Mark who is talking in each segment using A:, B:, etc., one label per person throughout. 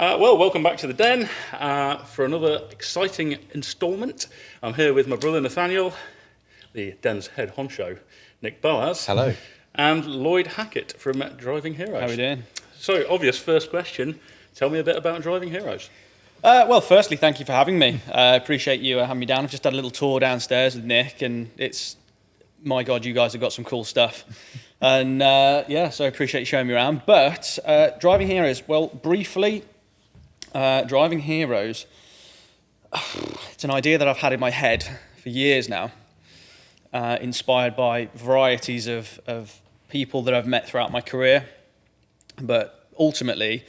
A: Welcome back to the Den for another exciting instalment. I'm here with my brother Nathaniel, the Den's head honcho, Nick Boaz.
B: Hello.
A: And Lloyd Hackett from Driving Heroes.
C: How are we doing?
A: So, obvious first question, tell me a bit about Driving Heroes.
C: Well, firstly, thank you for having me. I appreciate you having me down. I've just had a little tour downstairs with Nick, and my God, you guys have got some cool stuff. And so I appreciate you showing me around. But Driving Heroes, well, briefly, Driving Heroes, it's an idea that I've had in my head for years now, inspired by varieties of people that I've met throughout my career. But ultimately,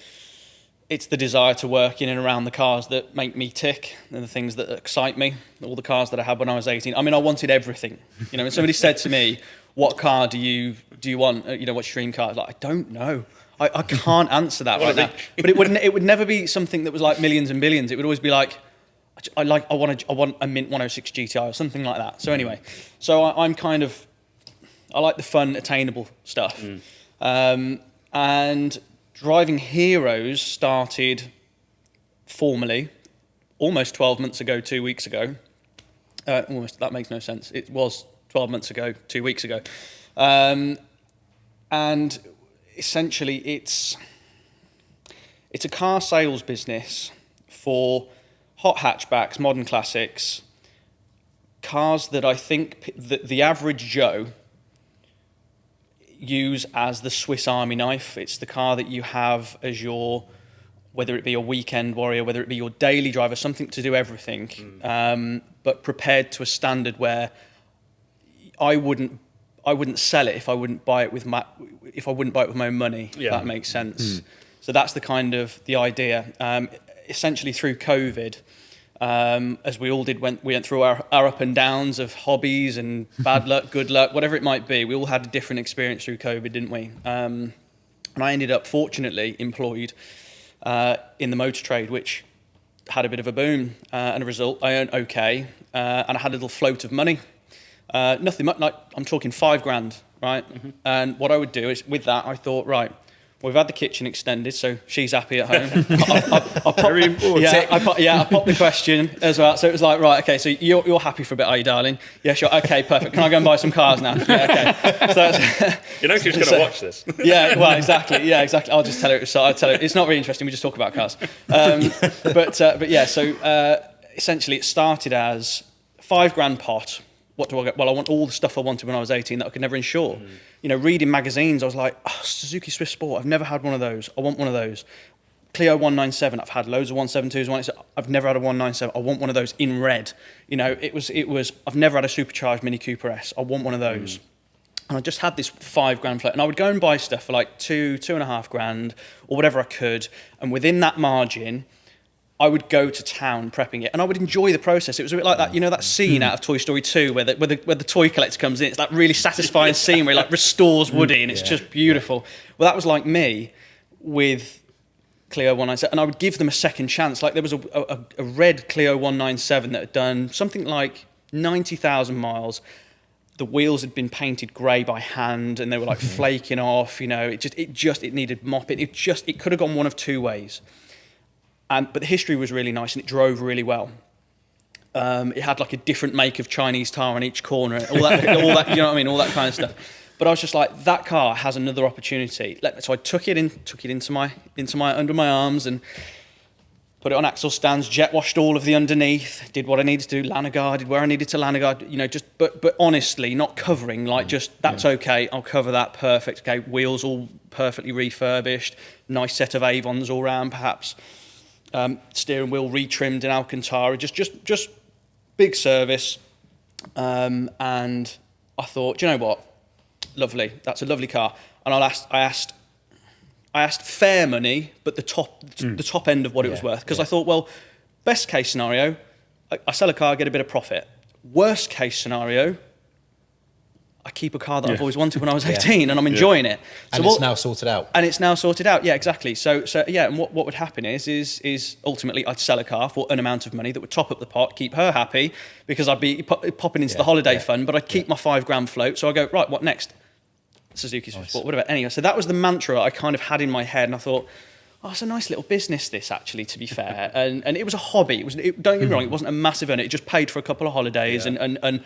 C: it's the desire to work in and around the cars that make me tick and the things that excite me, all the cars that I had when I was 18. I mean, I wanted everything. You know, when somebody said to me, what car do you want? What's your dream car? I was like, I don't know. I can't answer that right now. But it would never be something that was like millions and billions. It would always be like, I want a Mint 106 GTI or something like that. So anyway, I'm kind of, I like the fun, attainable stuff. And Driving Heroes started formally almost 12 months ago, 2 weeks ago. Almost, that makes no sense. It was 12 months ago, 2 weeks ago. And essentially it's a car sales business for hot hatchbacks, modern classics, cars that I think the average Joe use as the Swiss Army knife. It's the car that you have as your, whether it be a weekend warrior, whether it be your daily driver, something to do everything, but prepared to a standard where I wouldn't sell it if I wouldn't buy it with my own money. Yeah. If that makes sense. So that's the kind of the idea. Essentially through COVID, as we all did, we went through our up and downs of hobbies and bad luck, good luck, whatever it might be. We all had a different experience through COVID, didn't we? And I ended up, fortunately, employed in the motor trade, which had a bit of a boom. And a result, I earned okay, and I had a little float of money. Nothing much, like I'm talking $5,000, right? Mm-hmm. And what I would do is, with that, I thought, right, we've had the kitchen extended, so she's happy at home. Very important. I popped the question as well. So it was like, right, okay, so you're happy for a bit, are you, darling? Yeah, sure. Okay, perfect. Can I go and buy some cars now? Yeah, okay. So
A: you know she's going to watch this.
C: Yeah, well, exactly. Yeah, exactly. I'll just tell her. So I'll tell her it's not really interesting. We just talk about cars. But yeah. So essentially, it started as $5,000 pot. What do I get? Well, I want all the stuff I wanted when I was 18 that I could never insure. You know, reading magazines, I was like, oh, Suzuki Swift Sport, I've never had one of those. I want one of those. Clio 197, I've had loads of 172s. I've never had a 197. I want one of those in red. You know, it was. I've never had a supercharged Mini Cooper S. I want one of those. And I just had this $5,000 float, and I would go and buy stuff for like $2,500 or whatever I could, and within that margin, I would go to town prepping it, and I would enjoy the process. It was a bit like that, you know, that scene out of Toy Story 2 where the toy collector comes in. It's that really satisfying scene where he like restores Woody, and it's just beautiful. Well, that was like me with Clio 197, and I would give them a second chance. Like there was a red Clio 197 that had done something like 90,000 miles. The wheels had been painted grey by hand, and they were like flaking off. You know, it needed mopping. It could have gone one of two ways. But the history was really nice, and it drove really well. It had like a different make of Chinese tire on each corner, all that, you know what I mean, all that kind of stuff. But I was just like, that car has another opportunity. So I took it into my under my arms and put it on axle stands, jet washed all of the underneath, did what I needed to do, Lanagar, did where I needed to Lanagar, you know, but honestly, not covering, like that's okay, I'll cover that, perfect. Okay, wheels all perfectly refurbished, nice set of Avons all round, perhaps. Steering wheel retrimmed in Alcantara, just big service, and I thought, do you know what, lovely, that's a lovely car. And I asked fair money, but the top end of what it was worth, because I thought, well, best case scenario, I sell a car, get a bit of profit. Worst case scenario, I keep a car that I've always wanted when I was 18 and I'm enjoying it.
B: So and it's now sorted out.
C: And it's now sorted out, yeah, exactly. So yeah, and what would happen is ultimately I'd sell a car for an amount of money that would top up the pot, keep her happy, because I'd be popping into the holiday fund, but I'd keep my $5,000 float. So I go, right, what next? Suzuki Sport, whatever. Anyway, so that was the mantra I kind of had in my head, and I thought, oh, it's a nice little business, this, actually, to be fair. And it was a hobby. Don't get me wrong, it wasn't a massive earner. It just paid for a couple of holidays and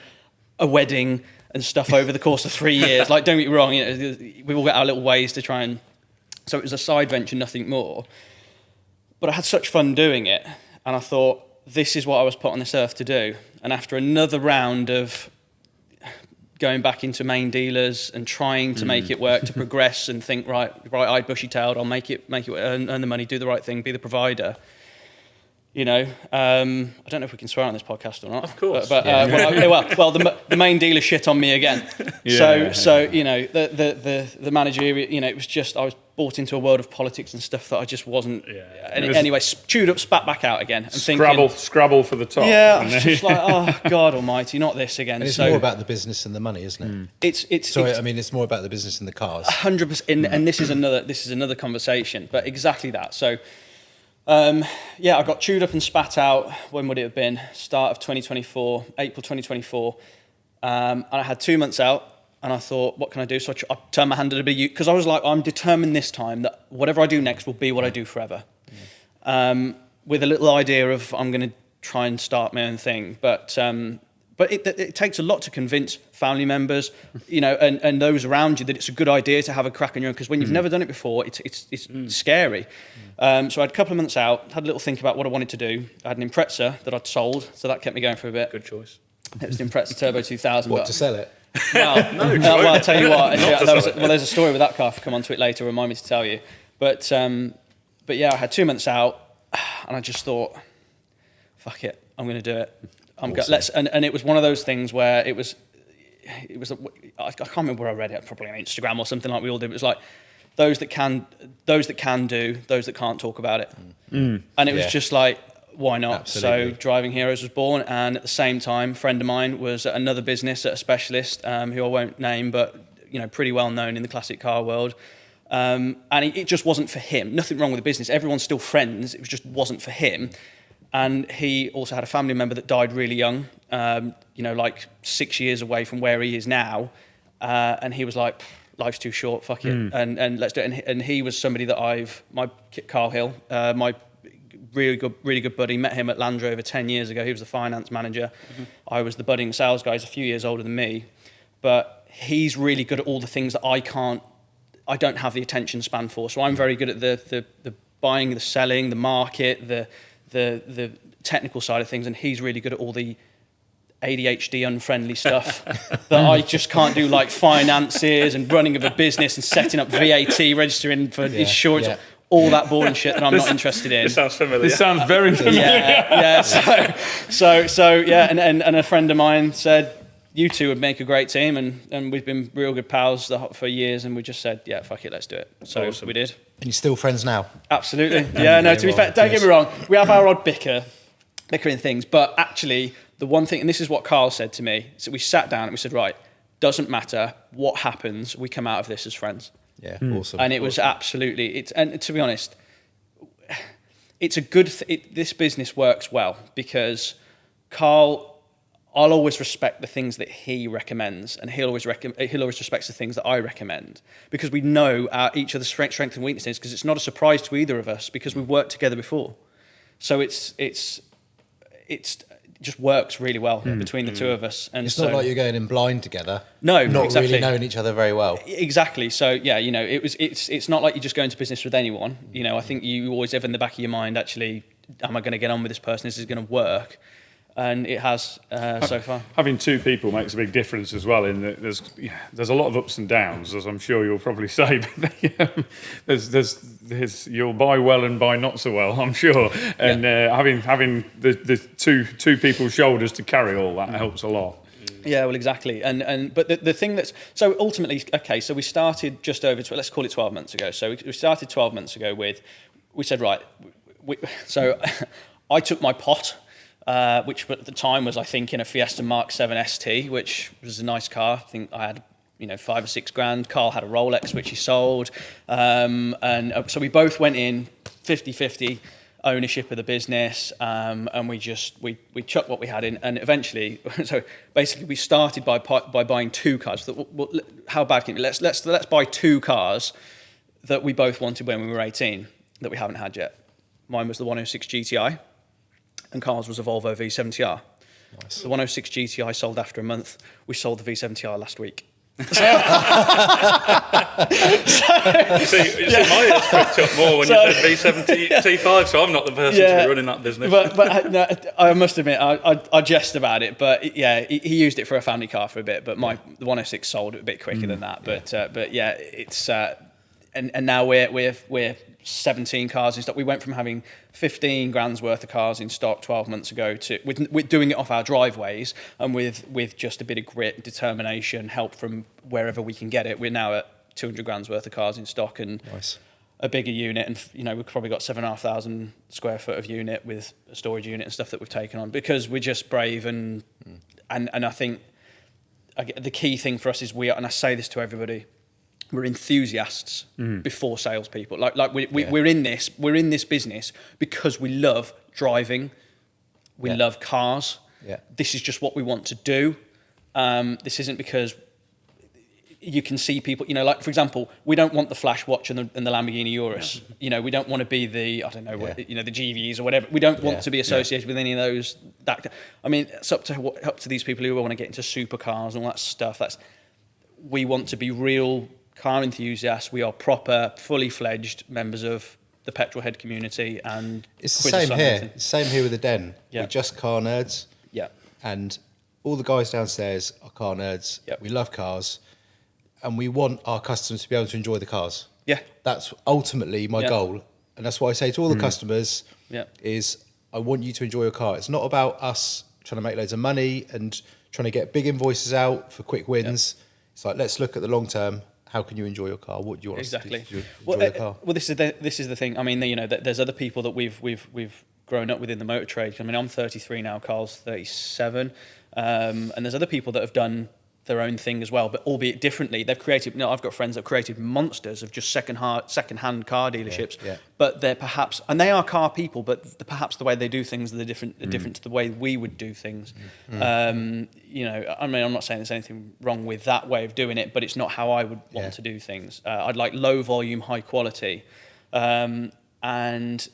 C: a wedding and stuff over the course of 3 years. Like, don't get me wrong, we all get our little ways to try and... So it was a side venture, nothing more. But I had such fun doing it. And I thought, this is what I was put on this earth to do. And after another round of going back into main dealers and trying to make it work, to progress and think, right-eyed, bushy-tailed, I'll make it earn the money, do the right thing, be the provider. I don't know if we can swear on this podcast or not.
A: Of course.
C: But the main dealer shit on me again. The manager, it was just, I was brought into a world of politics and stuff that I just wasn't. Anyway, chewed up, spat back out again. And
B: Scrabble for the top.
C: Yeah, I was just like, oh, God almighty, not this again.
D: And it's more about the business and the money, isn't it? It's more about the business and the cars.
C: 100%, and this is another conversation, but exactly that. So, I got chewed up and spat out. When would it have been? Start of 2024, April 2024. And I had 2 months out, and I thought, what can I do? So I turned my hand to the big, because I was like, I'm determined this time that whatever I do next will be what I do forever. With a little idea of I'm going to try and start my own thing, but it takes a lot to convince family members, and those around you that it's a good idea to have a crack on your own, because when you've never done it before, it's scary. So I had a couple of months out, had a little think about what I wanted to do. I had an Impreza that I'd sold, so that kept me going for a bit.
A: Good choice.
C: It was the Impreza Turbo 2000.
D: What, to sell it?
C: Well, I'll tell you what. There's a story with that car. If I come onto it later, remind me to tell you. But I had 2 months out, and I just thought, fuck it, I'm going to do it. And it was one of those things where it was. I can't remember where I read it. Probably on Instagram or something like we all did. It was like those that can do, those that can't talk about it. And it was just like, why not?
D: Absolutely.
C: So Driving Heroes was born, and at the same time, a friend of mine was at another business at a specialist who I won't name, but pretty well known in the classic car world. And it just wasn't for him. Nothing wrong with the business. Everyone's still friends. It just wasn't for him. And he also had a family member that died really young, like 6 years away from where he is now. And he was like, life's too short, fuck it, and let's do it. And he was somebody that Carl Hill, my really good buddy, met him at Land Rover 10 years ago. He was the finance manager. I was the budding sales guy. He's a few years older than me. But he's really good at all the things that I don't have the attention span for. So I'm very good at the buying, the selling, the market, the technical side of things, and he's really good at all the ADHD unfriendly stuff that I just can't do, like finances and running of a business and setting up VAT, registering for insurance, all that boring shit that I'm not interested in.
A: This sounds familiar.
B: This sounds very familiar.
C: And a friend of mine said, you two would make a great team, and we've been real good pals for years, and we just said, yeah, fuck it, let's do it. So
A: awesome.
C: We did.
D: And you're still friends now?
C: Absolutely. Yeah, no, to be fair, don't get me wrong, we have our odd bickering things, but actually, the one thing, and this is what Carl said to me, so we sat down and we said, right, doesn't matter what happens, we come out of this as friends.
D: Yeah, awesome.
C: And it was absolutely, and to be honest, it's a good, this business works well, because Carl, I'll always respect the things that he recommends, and he'll always respect the things that I recommend, because we know each other's strengths and weaknesses, because it's not a surprise to either of us, because we've worked together before. So it just works really well between the two of us. And
D: it's not like you're going in blind together.
C: No,
D: not
C: exactly.
D: really knowing each other very well.
C: Exactly. So yeah, it's not like you just go into business with anyone. I think you always have in the back of your mind, actually, am I going to get on with this person? Is this going to work? And it has so far.
B: Having two people makes a big difference as well. In that there's a lot of ups and downs, as I'm sure you'll probably say. But there's you'll buy well and buy not so well, I'm sure. And having the two people's shoulders to carry all that helps a lot.
C: Yeah, well, exactly. But the thing that's so ultimately, okay, so we started just over, let's call it 12 months ago. So we started 12 months ago we said, right, so I took my pot, which at the time was, I think, in a Fiesta Mark 7 ST, which was a nice car. I think I had, $5 or $6 grand. Carl had a Rolex, which he sold. So we both went in 50-50 ownership of the business, and we chucked what we had in, and eventually, so basically we started by buying two cars. How bad can it be? Let's buy two cars that we both wanted when we were 18. that we haven't had yet. Mine was the 106 GTI, and Carl's was a Volvo V70R.
D: Nice.
C: The 106 GTI sold after a month. We sold the V70R last week.
A: You see, my ears picked up more when you said V70 T5, so I'm not the person to be running that business.
C: But no, I must admit, I jest about it, but yeah, he used it for a family car for a bit, but the 106 sold a bit quicker than that. But yeah, it's and now we're 17 cars in stock. We went from having 15 grand's worth of cars in stock 12 months ago to with doing it off our driveways and with just a bit of grit, determination, help from wherever we can get it. We're now at 200 grand's worth of cars in stock and
D: Nice.
C: a bigger unit. And we've probably got 7,500 square foot of unit with a storage unit and stuff that we've taken on because we're just brave and I think the key thing for us is and I say this to everybody, we're enthusiasts before salespeople. We're in this business because we love driving, we love cars.
D: Yeah.
C: This is just what we want to do. This isn't because you can see people. Like for example, we don't want the Flash watch and the Lamborghini Urus. We don't want to be the the GVs or whatever. We don't want to be associated with any of those. I mean, it's up to these people who want to get into supercars and all that stuff. We want to be real car enthusiasts. We are proper, fully fledged members of the petrolhead community, and
D: It's the same here. Same here with the Den.
C: Yeah.
D: We're just car nerds.
C: Yeah,
D: And all the guys downstairs are car nerds.
C: Yep.
D: We love cars, and we want our customers to be able to enjoy the cars.
C: yeah,
D: That's ultimately my goal, and that's what I say to all the customers.
C: Yeah.
D: Is I want you to enjoy your car. It's not about us trying to make loads of money and trying to get big invoices out for quick wins. It's like, let's look at the long term. How can you enjoy your car? What do you want
C: exactly.
D: us to do to enjoy the car?
C: Well, this is the thing. I mean, there's other people that we've grown up within the motor trade. I mean, I'm 33 now. Carl's 37, and there's other people that have done their own thing as well, but albeit differently. They've created. I've got friends that have created monsters of just second-hand car dealerships.
D: Yeah.
C: But they're perhaps, and they are car people, but perhaps the way they do things are different to the way we would do things. I mean, I'm not saying there's anything wrong with that way of doing it, but it's not how I would want to do things. I'd like low volume, high quality, and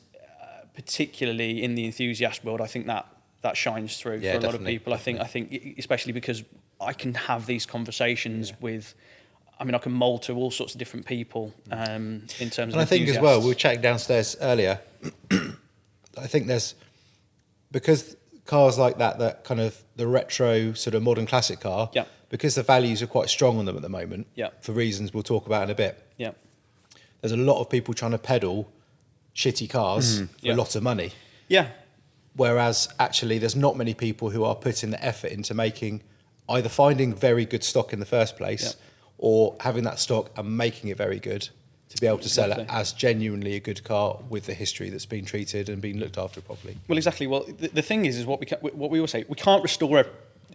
C: particularly in the enthusiast world, I think that shines through for a lot of people. I think especially because I can have these conversations with. I mean, I can mould to all sorts of different people in terms of.
D: And I think as well, we were chatting downstairs earlier. I think there's because cars like that kind of the retro sort of modern classic car, because the values are quite strong on them at the moment, for reasons we'll talk about in a bit.
C: Yeah.
D: There's a lot of people trying to peddle shitty cars for a lot of money.
C: Yeah.
D: Whereas actually there's not many people who are putting the effort into either finding very good stock in the first place or having that stock and making it very good to be able to sell it as genuinely a good car with the history that's been treated and been looked after properly.
C: Well, exactly. Well, the thing is what we always say, we can't restore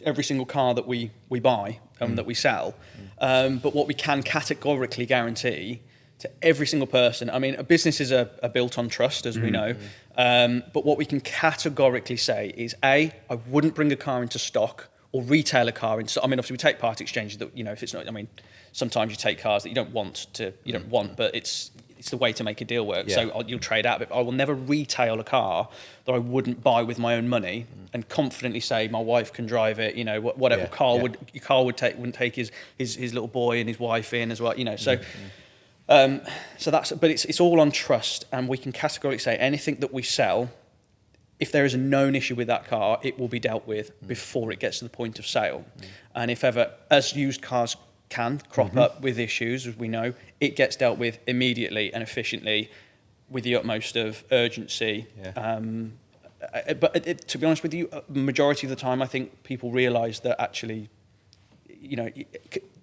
C: every single car that we buy and that we sell, but what we can categorically guarantee to every single person, I mean, businesses are built on trust, as we know, but what we can categorically say is, I wouldn't bring a car into stock or retail a car into. I mean, obviously we take part exchanges that, if it's not, I mean, sometimes you take cars that you don't want, but it's the way to make a deal work. So you'll trade out, but I will never retail a car that I wouldn't buy with my own money and confidently say my wife can drive it. Whatever Carl wouldn't take his little boy and his wife in as well. So. So but it's all on trust, and we can categorically say anything that we sell, if there is a known issue with that car, it will be dealt with before it gets to the point of sale. And if ever, as used cars can crop up with issues, as we know, it gets dealt with immediately and efficiently with the utmost of urgency. But to be honest with you, majority of the time, I think people realise that actually,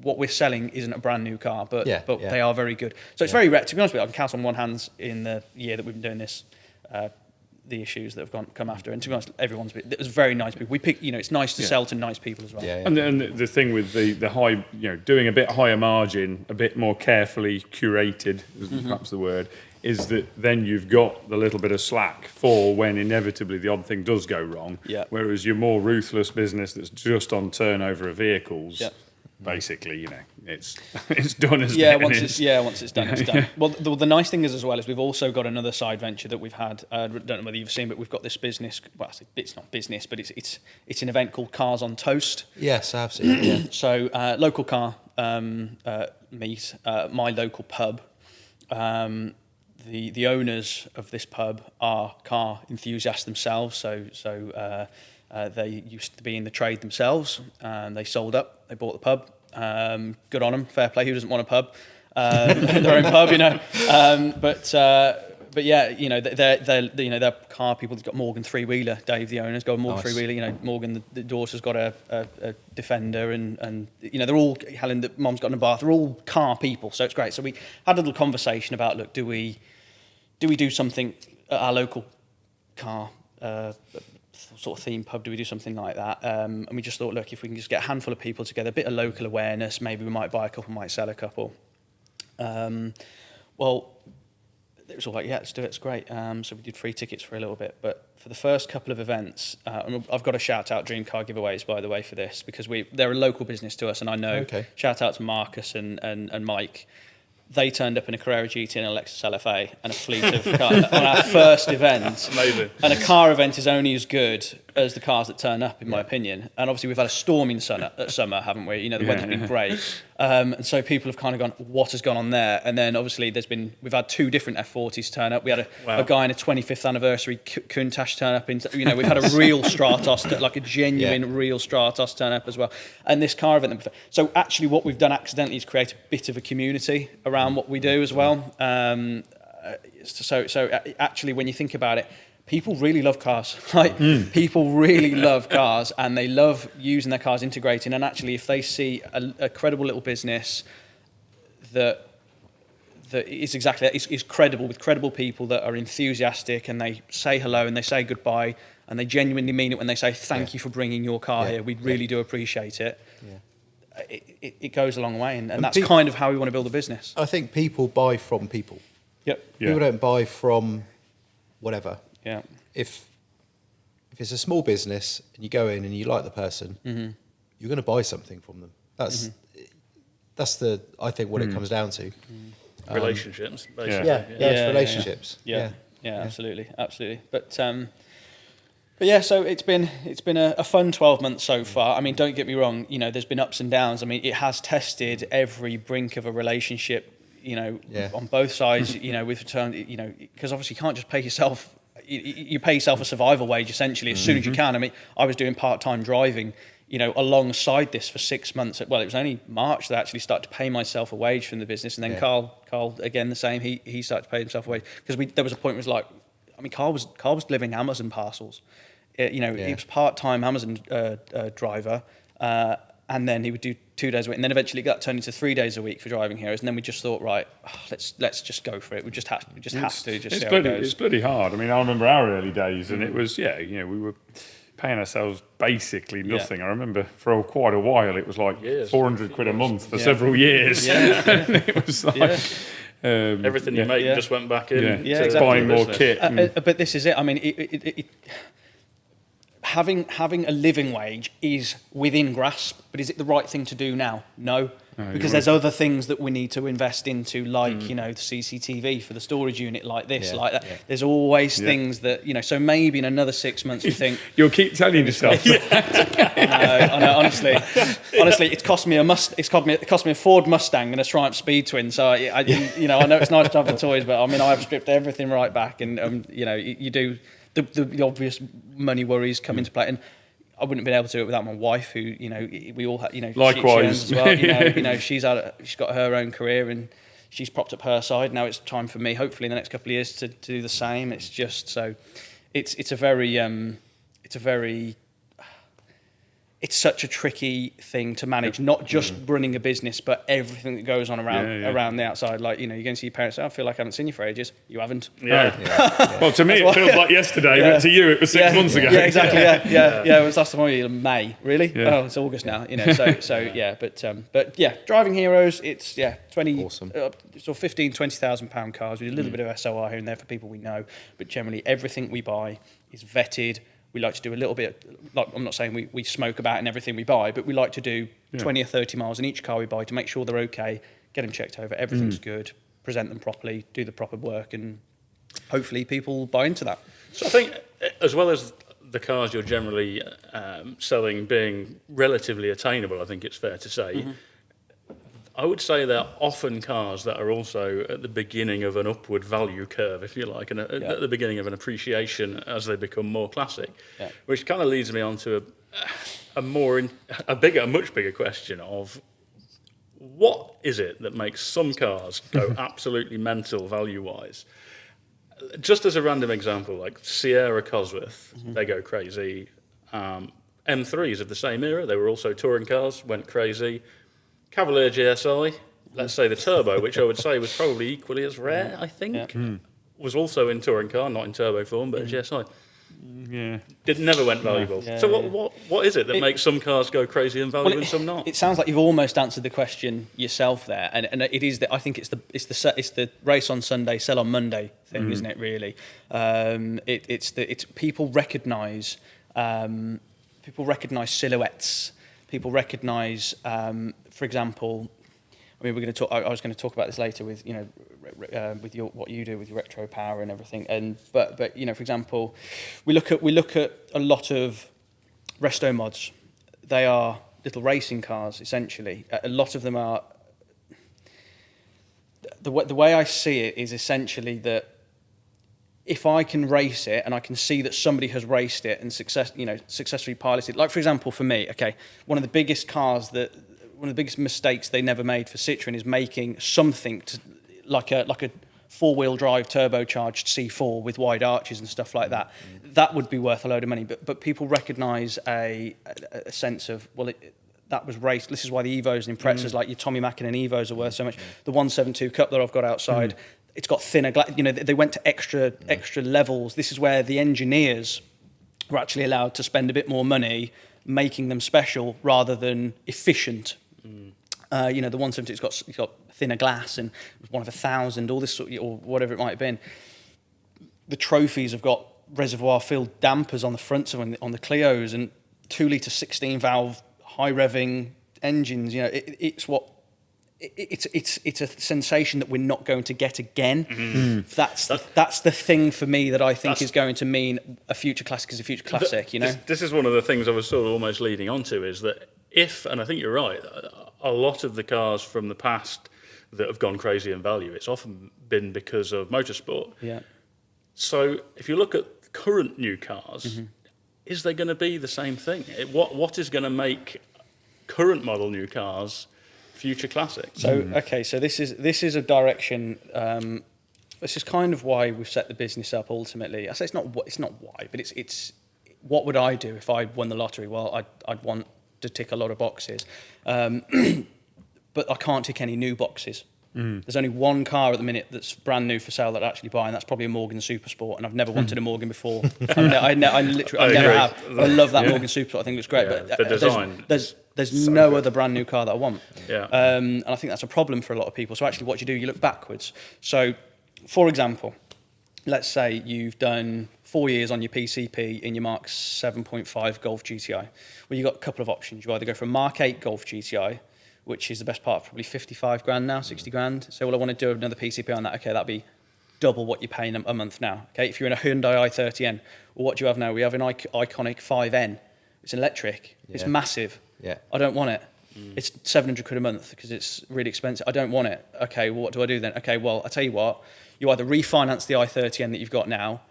C: what we're selling isn't a brand new car, but they are very good. So it's very rare. To be honest with you, I can count on one hand in the year that we've been doing this, the issues that have come after. And to be honest, it was very nice people. We pick, it's nice to sell to nice people as well.
B: And the thing with the high, doing a bit higher margin, a bit more carefully curated, is perhaps the word, is that then you've got the little bit of slack for when inevitably the odd thing does go wrong. Whereas your more ruthless business that's just on turnover of vehicles, basically, you know, it's done as
C: Yeah,
B: it
C: once
B: is.
C: it's done, it's done. Well, the nice thing is as well is we've also got another side venture that we've had. I don't know whether you've seen, but we've got this business. Well, it's not business, but it's an event called Cars on Toast.
D: Yes, I have seen it. Yeah.
C: So local car meet, my local pub. The owners of this pub are car enthusiasts themselves. So they used to be in the trade themselves, and they sold up. They bought the pub. Good on them. Fair play. Who doesn't want a pub? Their own pub, you know. But yeah, you know, they're car people. They've got Morgan three-wheeler. Dave, the owner's got a Morgan three-wheeler. You know, Morgan, the daughter's got a Defender, and you know, they're all, Helen, the mom's got in a Bath. They're all car people, so it's great. So we had a little conversation about, look, do we do something at our local car sort of theme pub? Do we do something like that? And we just thought, look, if we can just get a handful of people together, a bit of local awareness, maybe we might buy a couple, might sell a couple. Well, it was all like, yeah, let's do it, it's great. So we did free tickets for a little bit, but for the first couple of events, and I've got to shout out Dream Car Giveaways, by the way, for this, because they're a local business to us, and I know, shout out to Marcus and Mike. They turned up in a Carrera GT and a Lexus LFA and a fleet of cars on our first event.
A: Amazing.
C: And a car event is only as good as the cars that turn up, in my opinion. And obviously we've had a storming summer, haven't we? You know, the weather's been great. And so people have kind of gone, what has gone on there? And then obviously we've had 2 different F40s turn up. We had a guy in a 25th anniversary Countach turn up. You know, we've had a real Stratos, like a genuine real Stratos turn up as well. And this car event. So actually what we've done accidentally is create a bit of a community around what we do as well. So actually when you think about it, people really love cars. Like people really love cars, and they love using their cars integrating. And actually, if they see a credible little business that is exactly that, is credible, with credible people that are enthusiastic, and they say hello and they say goodbye, and they genuinely mean it when they say thank you for bringing your car here. We really do appreciate it. Yeah. It goes a long way, and that's kind of how we want to build a business.
D: I think people buy from people.
C: Yep.
D: People don't buy from whatever.
C: Yeah.
D: If it's a small business and you go in and you like the person, you're going to buy something from them. That's I think what it comes down to.
A: Relationships, basically.
D: It's relationships.
C: Yeah, absolutely. But yeah, so it's been a fun 12 months so far. I mean, don't get me wrong. You know, there's been ups and downs. I mean, it has tested every brink of a relationship. You know, on both sides. You know, with return. You know, because obviously you can't just pay yourself. You pay yourself a survival wage essentially as soon as you can. I mean, I was doing part-time driving, you know, alongside this for 6 months. Well, it was only March that I actually started to pay myself a wage from the business, and then Carl again the same. He started to pay himself a wage because there was a point where it was like, I mean, Carl was delivering Amazon parcels. He was part-time Amazon driver, and then he would do 2 days a week, and then eventually it got turned into 3 days a week for Driving Heroes, and then we just thought, right, let's just go for it. We just have to see how it goes.
B: It's bloody hard. I mean, I remember our early days, and it was we were paying ourselves basically nothing. I remember for quite a while it was like 400 quid a month for several years. And it was like
A: everything you make just went back in.
C: Exactly.
B: Buying more kit.
C: But this is it. I mean, having a living wage is within grasp, but is it the right thing to do now? No, because there's other things that we need to invest into, like you know, the CCTV for the storage unit, like this, like that. There's always things that, you know. So maybe in another 6 months we think
B: you'll keep telling yourself.
C: I know. Honestly, it cost me a Ford Mustang and a Triumph Speed Twin. So you know, I know it's nice to have the toys, but I mean, I've stripped everything right back, and you know, you do. The obvious money worries come into play, and I wouldn't have been able to do it without my wife, who, you know, we all have, you know,
B: likewise
C: she as well. You know, she's got her own career and she's propped up her side. Now it's time for me, hopefully in the next couple of years, to do the same. It's just so, it's such a tricky thing to manage, not just running a business, but everything that goes on around the outside. Like, you know, you go and see your parents, I feel like I haven't seen you for ages. You haven't.
B: Well, to me, it feels like yesterday, but to you, it was 6 months ago.
C: Yeah, exactly. Yeah. It was last time in May. Really? Yeah. Oh, it's August now. You know, so yeah. But yeah, Driving Heroes. It's 20,
D: awesome.
C: So 15, 20,000 pound cars. We do a little bit of SOR here and there for people we know, but generally everything we buy is vetted. We like to do a little bit, like, I'm not saying we smoke about in everything we buy, but we like to do 20 or 30 miles in each car we buy to make sure they're okay, get them checked over, everything's good, present them properly, do the proper work, and hopefully people buy into that.
A: So I think, as well as the cars you're generally selling being relatively attainable, I think it's fair to say, I would say they're often cars that are also at the beginning of an upward value curve, if you like, and at the beginning of an appreciation as they become more classic, which kind of leads me on to a much bigger question of what is it that makes some cars go absolutely mental value-wise? Just as a random example, like Sierra Cosworth, they go crazy. M3s of the same era, they were also touring cars, went crazy. Cavalier GSI, let's say the turbo, which I would say was probably equally as rare, I think, was also in touring car, not in turbo form, but a GSI.
B: Yeah.
A: It never went valuable. So what is it that makes some cars go crazy and valuable and some not?
C: It sounds like you've almost answered the question yourself there, and it is that I think it's the race on Sunday, sell on Monday thing, isn't it? Really, it's people recognise silhouettes. People recognise, for example, I mean, I was going to talk about this later with with what you do with your Retropower and everything. But for example, we look at a lot of resto mods. They are little racing cars essentially. A lot of them are. The way I see it is essentially that if I can race it and I can see that somebody has raced it and successfully piloted, like for example for me, one of the biggest mistakes they never made for Citroën is making something like a four-wheel drive turbocharged C4 with wide arches and stuff like that. That would be worth a load of money, but people recognise a sense of, that was raced. This is why the Evos and Imprezas, like your Tommy Mackinnon Evos, are worth so much. The 172 Cup that I've got outside, it's got thinner glass. They went to extra levels. This is where the engineers were actually allowed to spend a bit more money making them special rather than efficient. The 170, it's got thinner glass and it was one of 1,000, all this or whatever it might have been. The trophies have got reservoir-filled dampers on the fronts on the Clios and 2-litre 16-valve high-revving engines. It's a sensation that we're not going to get again. That's the thing for me that I think is going to mean a future classic is a future classic.
A: This is one of the things I was sort of almost leading on to, is that and I think you're right, a lot of the cars from the past that have gone crazy in value, it's often been because of motorsport. Yeah. So if you look at current new cars, is there going to be the same thing? What is going to make current model new cars future classics?
C: So this is a direction. This is kind of why we've set the business up. Ultimately, I say it's not why, but it's what would I do if I won the lottery? Well, I'd want to tick a lot of boxes, but I can't tick any new boxes. There's only one car at the minute that's brand new for sale that I actually buy, and that's probably a Morgan Supersport. And I've never wanted a Morgan before. I never have. I love that Morgan Supersport. I think it looks great. But
A: the design.
C: There's no other brand new car that I want.
A: Yeah.
C: And I think that's a problem for a lot of people. So actually, what you look backwards. So, for example, let's say you've done 4 years on your PCP in your Mark 7.5 Golf GTI. Well, you've got a couple of options. You either go for a Mark 8 Golf GTI, which is the best part of probably 55 grand now, 60 grand. So, I want to do another PCP on that. Okay, that'd be double what you're paying a month now. Okay, if you're in a Hyundai i30N, well, what do you have now? We have an iconic 5N. It's electric. Yeah. It's massive. Yeah. I don't want it. It's 700 quid a month because it's really expensive. I don't want it. Okay, well, what do I do then? Okay, well, I tell you what. You either refinance the i30N that you've got now.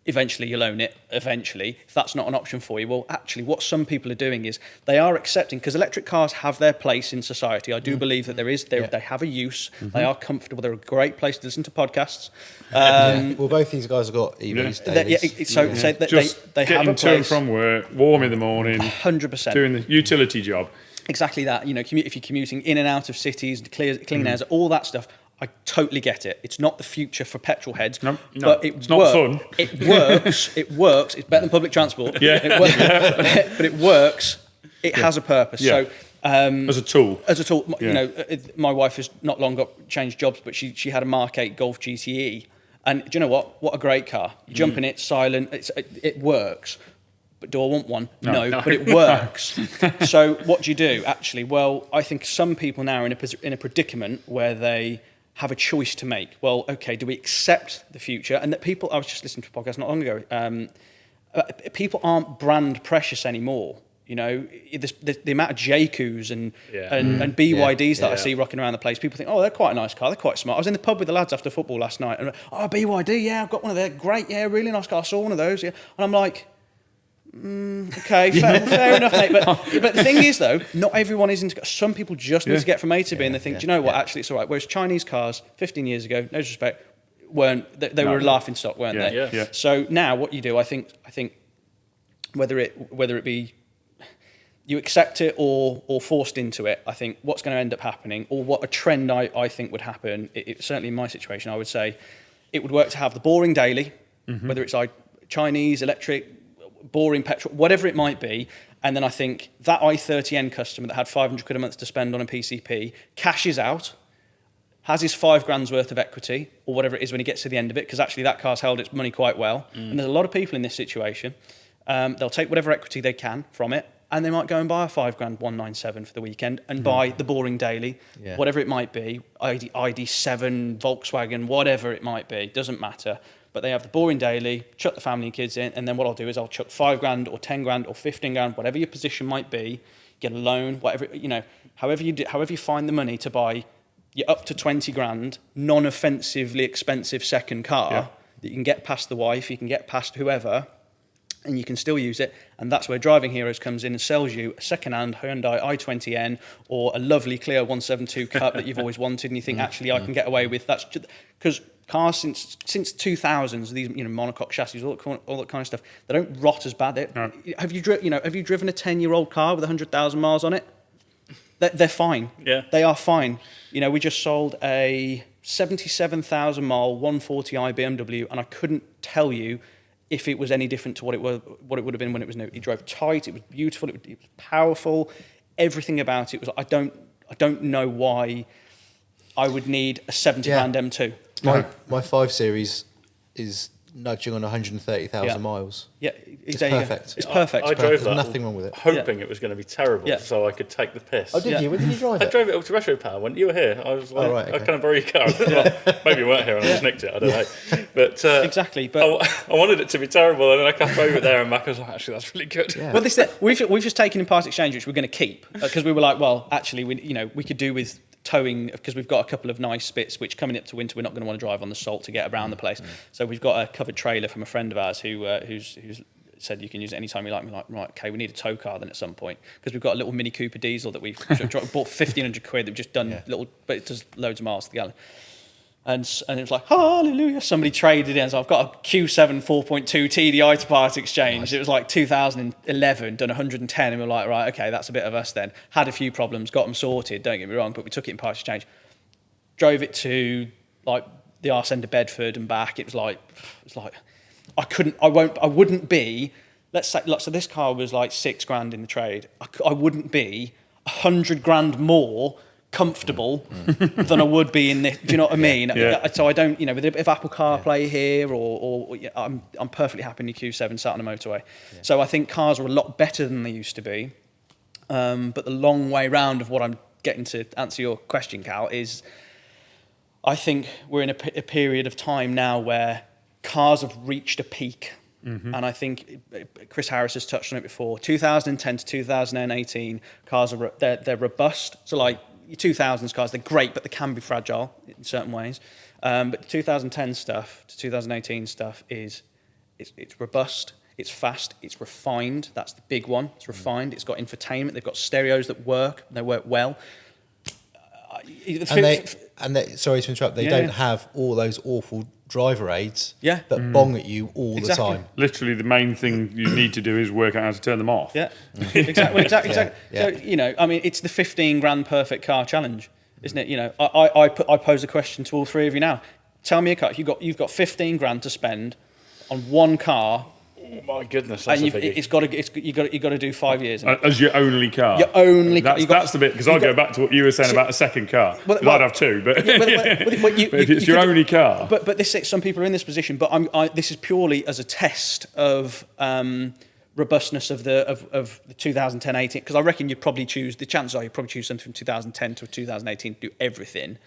C: Eventually, you'll own it. Eventually, if that's not an option for you, well, actually, what some people are doing is they are accepting, because electric cars have their place in society. I do believe that they have a use. They are comfortable. They're a great place to listen to podcasts.
D: Well, both these guys have got EVs.
B: They have a place. To and from work, warm in the morning.
C: 100%.
B: Doing the utility job.
C: Exactly that. If you're commuting in and out of cities, clean airs, all that stuff. I totally get it. It's not the future for petrol heads, but it's not fun. It works. It works. It's better than public transport. Yeah. But it works. It has a purpose. Yeah. So
B: as a tool.
C: My wife has not long changed jobs, but she had a Mark 8 Golf GTE, and do you know what? What a great car! You jump in it, silent. It works. But do I want one? No. But it works. So what do you do, actually? Well, I think some people now are in a predicament where they have a choice to make. Well, okay, do we accept the future? And that people, I was just listening to a podcast not long ago, people aren't brand precious anymore. You know, the amount of JQs and BYDs that I see rocking around the place, people think, oh, they're quite a nice car, they're quite smart. I was in the pub with the lads after football last night, and oh, BYD, yeah, I've got one of their great, yeah, really nice car, I saw one of those, yeah. And I'm like, okay, fair enough, mate. But the thing is, though, not everyone is into. Some people just need to get from A to B, and they think, do you know what? Actually, it's all right. Whereas Chinese cars, 15 years ago, no disrespect, weren't. They were a laughing stock, weren't they?
B: Yeah.
C: So now, what you do, I think, whether it be you accept it or forced into it, I think what's going to end up happening, or what a trend I think would happen. Certainly in my situation, I would say it would work to have the boring daily, whether it's like Chinese, electric, boring petrol, whatever it might be. And then I think that i30N customer that had 500 quid a month to spend on a PCP cashes out, has his £5,000 worth of equity or whatever it is when he gets to the end of it, because actually that car's held its money quite well. And there's a lot of people in this situation. They'll take whatever equity they can from it, and they might go and buy a £5,000 197 for the weekend and buy the boring daily, whatever it might be, ID7, Volkswagen, whatever it might be, doesn't matter. But they have the boring daily, chuck the family and kids in, and then what I'll do is I'll chuck £5,000 or £10,000 or £15,000, whatever your position might be, get a loan, whatever, you know, however you find the money to buy your up to 20 grand, non-offensively expensive second car that you can get past the wife, you can get past whoever, and you can still use it. And that's where Driving Heroes comes in and sells you a second-hand Hyundai i20N or a lovely Clio 172 Cup that you've always wanted, and you think, actually, I can get away with that. Because cars since 2000s, these monocoque chassis, all that kind of stuff, they don't rot as bad.
B: No.
C: Have you driven a 10-year-old car with 100,000 miles on it? They're fine.
A: Yeah.
C: They are fine. You know, we just sold a 77,000 mile 140i BMW, and I couldn't tell you if it was any different to what it would have been when it was new. It drove tight, it was beautiful, it was powerful. Everything about it was. I don't know why I would need a 70 grand M2.
D: My 5 Series is nudging on 130,000 miles.
C: Yeah,
D: It's
C: there you go.
D: perfect.
C: It's perfect.
A: I drove
D: There's
A: that,
D: nothing wrong with it.
A: hoping it was going to be terrible, so I could take the piss.
D: Oh, did you? When did you drive
A: I
D: it?
A: drove it up to Retropower when you were here. I was like,
D: right,
A: I
D: okay.
A: kind of borrowed your car. Well, maybe you weren't here and I just nicked it. I don't know. But
C: Exactly, but
A: I wanted it to be terrible, and then I came over there and back. I was like, actually, that's really good.
D: Yeah.
C: well, we've just taken in part exchange, which we're going to keep because we were like, well, actually, we could do with towing because we've got a couple of nice bits which coming up to winter we're not going to want to drive on the salt to get around the place. So we've got a covered trailer from a friend of ours who's said you can use it anytime you like. We're like, right, okay, we need a tow car then at some point because we've got a little Mini Cooper diesel that we've bought 1,500 quid that we've just done little, but it does loads of miles to the gallon. And it was like, hallelujah, somebody traded in. So I've got a Q7 4.2 TDI to part exchange. Nice. It was like 2011, done 110. And we were like, right, okay, that's a bit of us then. Had a few problems, got them sorted, don't get me wrong, but we took it in part exchange. Drove it to like the arse end of Bedford and back. It was like I wouldn't be, let's say, so this car was like £6,000 in the trade. I wouldn't be 100 grand more comfortable than I would be in this. Do you know what I mean?
A: Yeah.
C: So I don't, with a bit of Apple CarPlay here, or I'm perfectly happy in the Q7 sat on a motorway. Yeah. So I think cars are a lot better than they used to be. But the long way round of what I'm getting to answer your question, Cal, is I think we're in a period of time now where cars have reached a peak. And I think Chris Harris has touched on it before. 2010 to 2018, cars are they're robust. So like your 2000s cars, they're great, but they can be fragile in certain ways. But the 2010 stuff to 2018 stuff it's robust, it's fast, it's refined. That's the big one. It's refined. It's got infotainment. They've got stereos that work. They work well.
D: Sorry to interrupt. They don't have all those awful driver aids that bong at you all the time.
B: Literally, the main thing you need to do is work out how to turn them off.
C: Yeah, exactly.
D: Yeah.
C: So it's the 15 grand perfect car challenge, isn't it? I pose a question to all three of you now. Tell me a car. You've got 15 grand to spend on one car.
A: Oh my goodness, that's
C: and
A: a biggie.
C: you got to do 5 years.
B: As your only car.
C: Your only.
B: That's the bit because I go back to what you were saying about a second car. Well, I'd have two, but but if it's your only car.
C: But some people are in this position. But this is purely as a test of robustness of the 2010-18, because I reckon the chances are you'd probably choose something from 2010 to 2018 to do everything,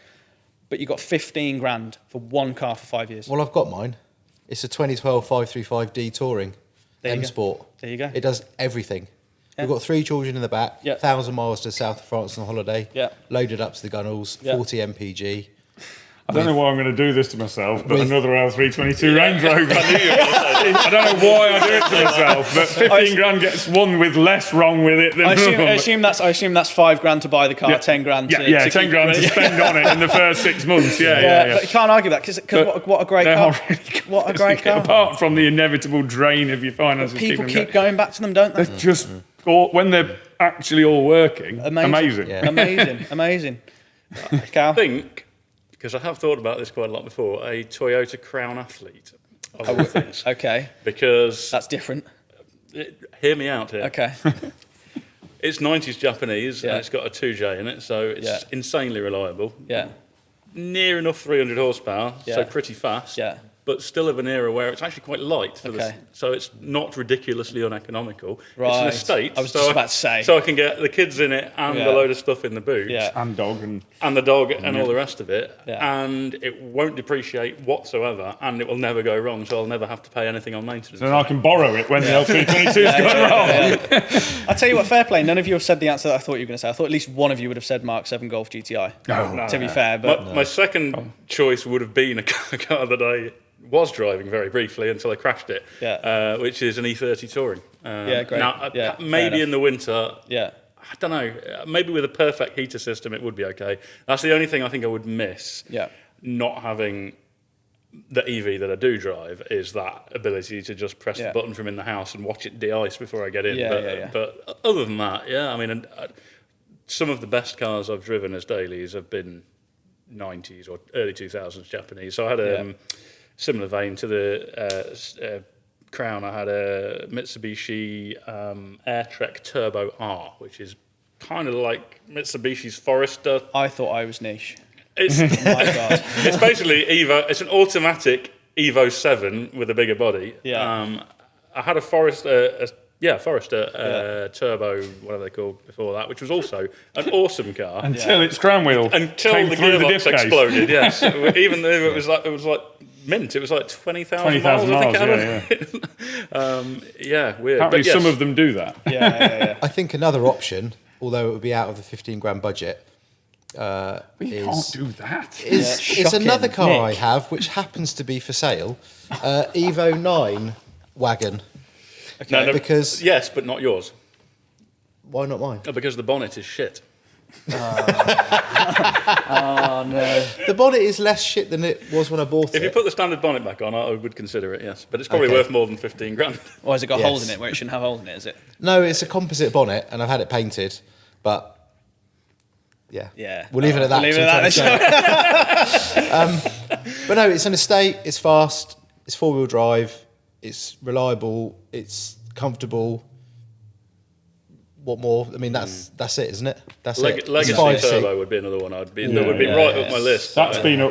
C: but you got 15 grand for one car for 5 years.
D: Well, I've got mine. It's a 2012 535D Touring
C: There you
D: M
C: go.
D: Sport.
C: There you go.
D: It does everything.
C: Yeah.
D: We've got 3 children in the back,
C: Yeah.
D: 1,000 miles to south of France on holiday,
C: Yeah.
D: loaded up to the gunnels,
C: Yeah.
D: 40 MPG.
B: I don't know why I'm going to do this to myself, but
D: with-
B: another L322 Range Rover. I don't know why I do it to myself, but 15 grand gets one with less wrong with it than
C: I
B: another.
C: assume that's 5 grand to buy the car, 10 grand to
B: yeah,
C: to
B: 10
C: keep
B: grand to
C: running.
B: spend on it in the first 6 months. Yeah.
C: But you can't argue that because what a great
B: They
C: car.
B: are really good.
C: What a great car.
B: Apart from the inevitable drain of your finances,
C: People
B: keeping them
C: keep going back to them, don't they?
B: They're just when they're actually all working, amazing.
D: Yeah.
C: Amazing. Cal?
A: I think, because I have thought about this quite a lot before, a Toyota Crown Athlete of all things.
C: Okay,
A: Because,
C: that's different.
A: hear me out here.
C: Okay.
A: It's 90s Japanese
C: Yeah.
A: and it's got a 2J in it, so it's
C: Yeah.
A: insanely reliable.
C: Yeah.
A: Near enough 300 horsepower, so
C: Yeah.
A: pretty fast.
C: Yeah.
A: But still of an era where it's actually quite light. For
C: Okay.
A: so it's not ridiculously uneconomical. It's
C: Right.
A: an estate.
C: I was
A: so
C: just about to say.
A: So I can get the kids in it and
C: Yeah.
A: a load of stuff in the boot.
C: Yeah.
B: And dog
A: And the dog and all the rest of it.
C: Yeah.
A: And it won't depreciate whatsoever and it will never go wrong, so I'll never have to pay anything on maintenance.
B: then I can borrow it when the L322's gone wrong.
C: I tell you what, fair play. None of you have said the answer that I thought you were going to say. I thought at least one of you would have said Mark 7 Golf GTI.
B: No.
C: To be fair, but
A: My second choice would have been a car that I was driving very briefly until I crashed it,
C: Yeah.
A: which is an E30 Touring.
C: Yeah, great.
A: Now,
C: Yeah, fair
A: maybe
C: enough.
A: in the winter,
C: yeah.
A: I don't know, maybe with a perfect heater system it would be okay. That's the only thing I think I would miss,
C: Yeah.
A: not having the EV that I do drive, is that ability to just press
C: Yeah.
A: the button from in the house and watch it de-ice before I get in.
C: Yeah,
A: but,
C: yeah, yeah.
A: but other than that, yeah, I mean, some of the best cars I've driven as dailies have been 90s or early 2000s Japanese. So I had a similar vein to the Crown. I had a Mitsubishi Airtrek Turbo R, which is kind of like Mitsubishi's Forester.
C: I thought I was niche.
A: It's
C: My God.
A: it's basically Evo. It's an automatic Evo 7 with a bigger body.
C: Yeah.
A: I had a Forester. Forester Turbo, whatever they called before that, which was also an awesome car.
B: Until its crown wheel
A: Until
B: came
A: the
B: through the
A: gearbox
B: diff case.
A: exploded, yes. Even though it was like mint, it was like 20,000 miles.
B: 20,000
A: I think
B: miles,
A: it had. Yeah, weird.
B: Apparently
A: But yes,
B: some of them do that.
C: Yeah.
D: I think another option, although it would be out of the 15 grand budget,
B: We can't do that.
D: is
C: shocking.
D: another car
C: Nick.
D: I have, which happens to be for sale, Evo 9 wagon.
A: no,
D: because-
A: yes, but not yours.
D: Why not mine?
A: Because the bonnet is shit.
C: Oh, no.
D: The bonnet is less shit than it was when I bought
A: If
D: it.
A: you put the standard bonnet back on, I would consider it, yes. But it's probably
D: Okay.
A: worth more than 15 grand.
C: Or has it got
D: Yes.
C: holes in it where it shouldn't have holes in it, is it?
D: No, it's a composite bonnet, and I've had it painted, but yeah,
C: Yeah.
D: we'll leave it at that.
C: We'll leave it at
D: till
C: that.
D: But no, it's an estate. It's fast. It's 4-wheel drive. It's reliable. It's comfortable. What more? I mean, that's it, isn't it? That's it. It's
A: Legacy
D: 5 seat.
A: Turbo would be another one that would be right up my list.
B: That's been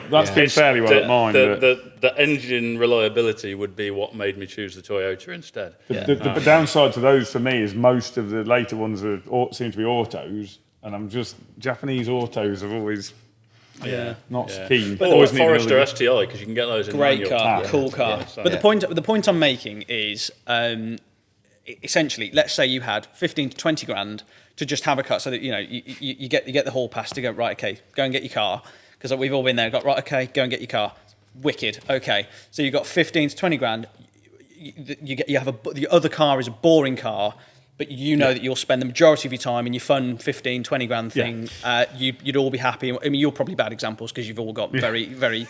B: fairly well at mine. but
A: The engine reliability would be what made me choose the Toyota instead.
B: the downside to those for me is most of the later ones seem to be autos, and I'm just Japanese autos have always not keen.
A: Or
B: Always
A: a
B: need another-
A: Forester STI, because you can get those in
C: Great
A: manual.
C: car, cool car.
A: so-
C: But the point I'm making is, essentially, let's say you had 15 to 20 grand to just have a car, so that you get the hall pass to go, right, okay, go and get your car, because we've all been there. Got, right, okay, go and get your car. Wicked. Okay, so you got 15 to 20 grand. The other car is a boring car, but you know that you'll spend the majority of your time in your fun 15, 20 grand thing. You'd all be happy. I mean, you're probably bad examples because you've all got very, very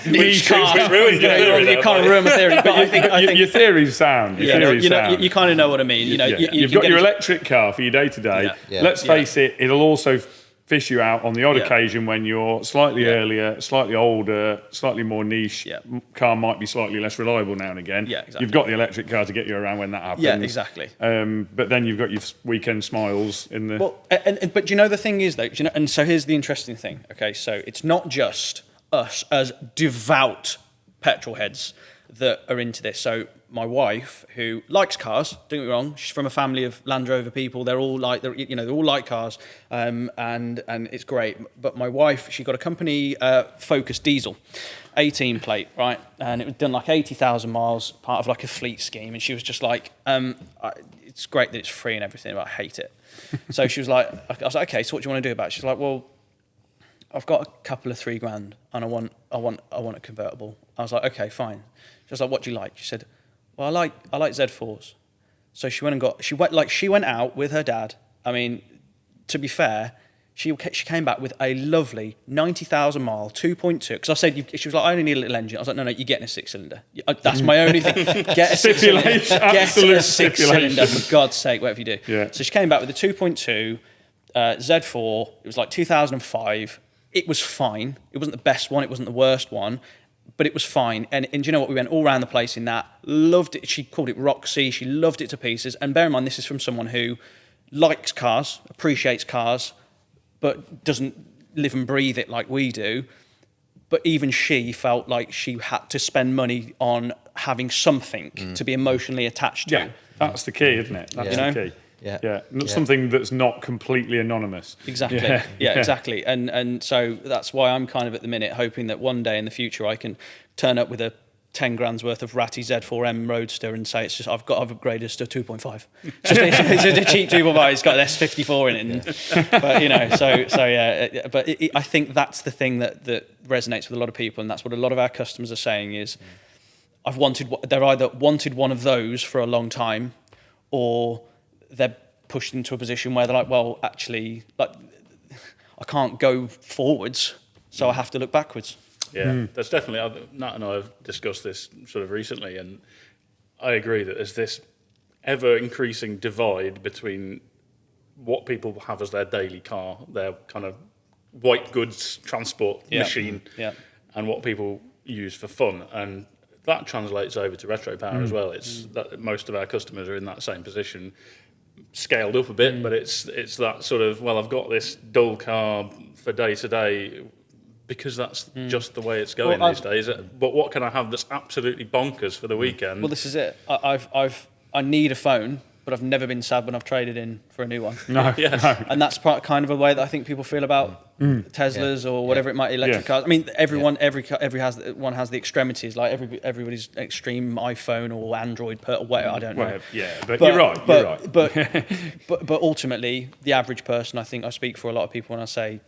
C: niche cars.
A: we ruined your theory
C: You
A: there,
C: can't
A: mate.
C: ruin my theory, but I think
B: your theory's sound. Your theory's sound.
C: you kind of know what I mean.
B: You've got your electric car for your day to day.
D: Yeah.
B: Let's face it, it'll also fish you out on the odd
C: Yeah.
B: occasion when you're slightly earlier, slightly older, slightly more niche.
C: Yeah.
B: Car might be slightly less reliable now and again.
C: Yeah, exactly.
B: You've got the electric car to get you around when that happens.
C: Yeah, exactly.
B: But then you've got your weekend smiles in the.
C: Well, but do you know the thing is though? Do you know, and so here's the interesting thing. Okay, so it's not just us as devout petrol heads that are into this. So my wife, who likes cars, don't get me wrong, she's from a family of Land Rover people. They're all like cars, and it's great. But my wife, she got a company Focus diesel, 18 plate, right, and it was done like 80,000 miles, part of like a fleet scheme. And she was just like, it's great that it's free and everything, but I hate it. So she was like, I was like, okay, so what do you want to do about it? She's like, well, I've got a couple of $3,000 and I want a convertible. I was like, okay, fine. She was like, what do you like? She said, well, I like Z4s. So she went out with her dad. I mean, to be fair, she came back with a lovely 90,000 mile 2.2. Because I said, she was like, I only need a little engine. I was like, no, you're getting a 6-cylinder. That's my only thing. Get a 6-cylinder. Get a 6-cylinder, for God's sake, whatever you do.
B: Yeah.
C: So she came back with a 2.2 Z4. It was like 2005. It was fine. It wasn't the best one. It wasn't the worst one. But it was fine. And do you know what? We went all around the place in that. Loved it. She called it Roxy. She loved it to pieces. And bear in mind, this is from someone who likes cars, appreciates cars, but doesn't live and breathe it like we do. But even she felt like she had to spend money on having something to be emotionally attached to.
B: Yeah, that's the key, isn't it? That's the key.
D: Yeah.
B: Something that's not completely anonymous.
C: Exactly. Yeah, exactly. And so that's why I'm kind of at the minute hoping that one day in the future I can turn up with a 10 grand's worth of ratty Z4M Roadster and say I've upgraded to 2.5 it's a cheap 2.5. It's got an S54 in it. But yeah. But I think that's the thing that resonates with a lot of people, and that's what a lot of our customers are saying is they're either wanted one of those for a long time, or they're pushed into a position where they're like, well, actually, like, I can't go forwards, so I have to look backwards.
A: Yeah, that's definitely. Nat and I have discussed this sort of recently, and I agree that there's this ever-increasing divide between what people have as their daily car, their kind of white goods transport machine, and what people use for fun. And that translates over to Retropower as well. It's that most of our customers are in that same position, scaled up a bit, but it's that sort of, well, I've got this dull car for day to day because that's just the way it's going these days. But what can I have that's absolutely bonkers for the weekend?
C: Well, this is it. I need a phone, but I've never been sad when I've traded in for a new one.
B: No.
C: And that's kind of a way that I think people feel about Teslas or whatever it might be, electric cars. I mean, every one has the extremities. Like everybody's extreme iPhone or Android or whatever. I don't know.
B: But you're right.
C: But ultimately, the average person, I think I speak for a lot of people when I say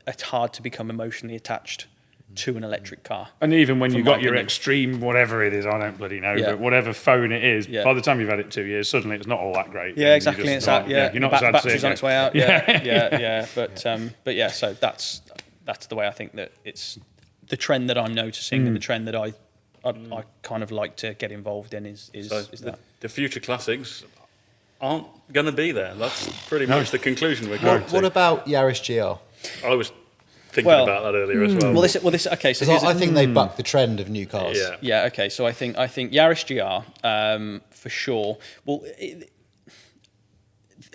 C: it's hard to become emotionally attached to an electric car.
B: And even when you've got your extreme, whatever it is, I don't bloody know, but whatever phone it is, by the time you've had it 2 years, suddenly it's not all that great.
C: Yeah, exactly. It's out. Yeah,
B: you're not sad to see
C: battery's on its way out. Yeah. But yeah, so that's the way I think that it's the trend that I'm noticing, and the trend that I kind of like to get involved in is that
A: the future classics aren't going to be there. That's pretty much the conclusion we're going to.
D: What about Yaris GR?
A: I was thinking about that earlier as well.
C: Well, this okay. So
D: I think they buck the trend of new cars.
C: Yeah. Okay. So I think Yaris GR for sure. Well, the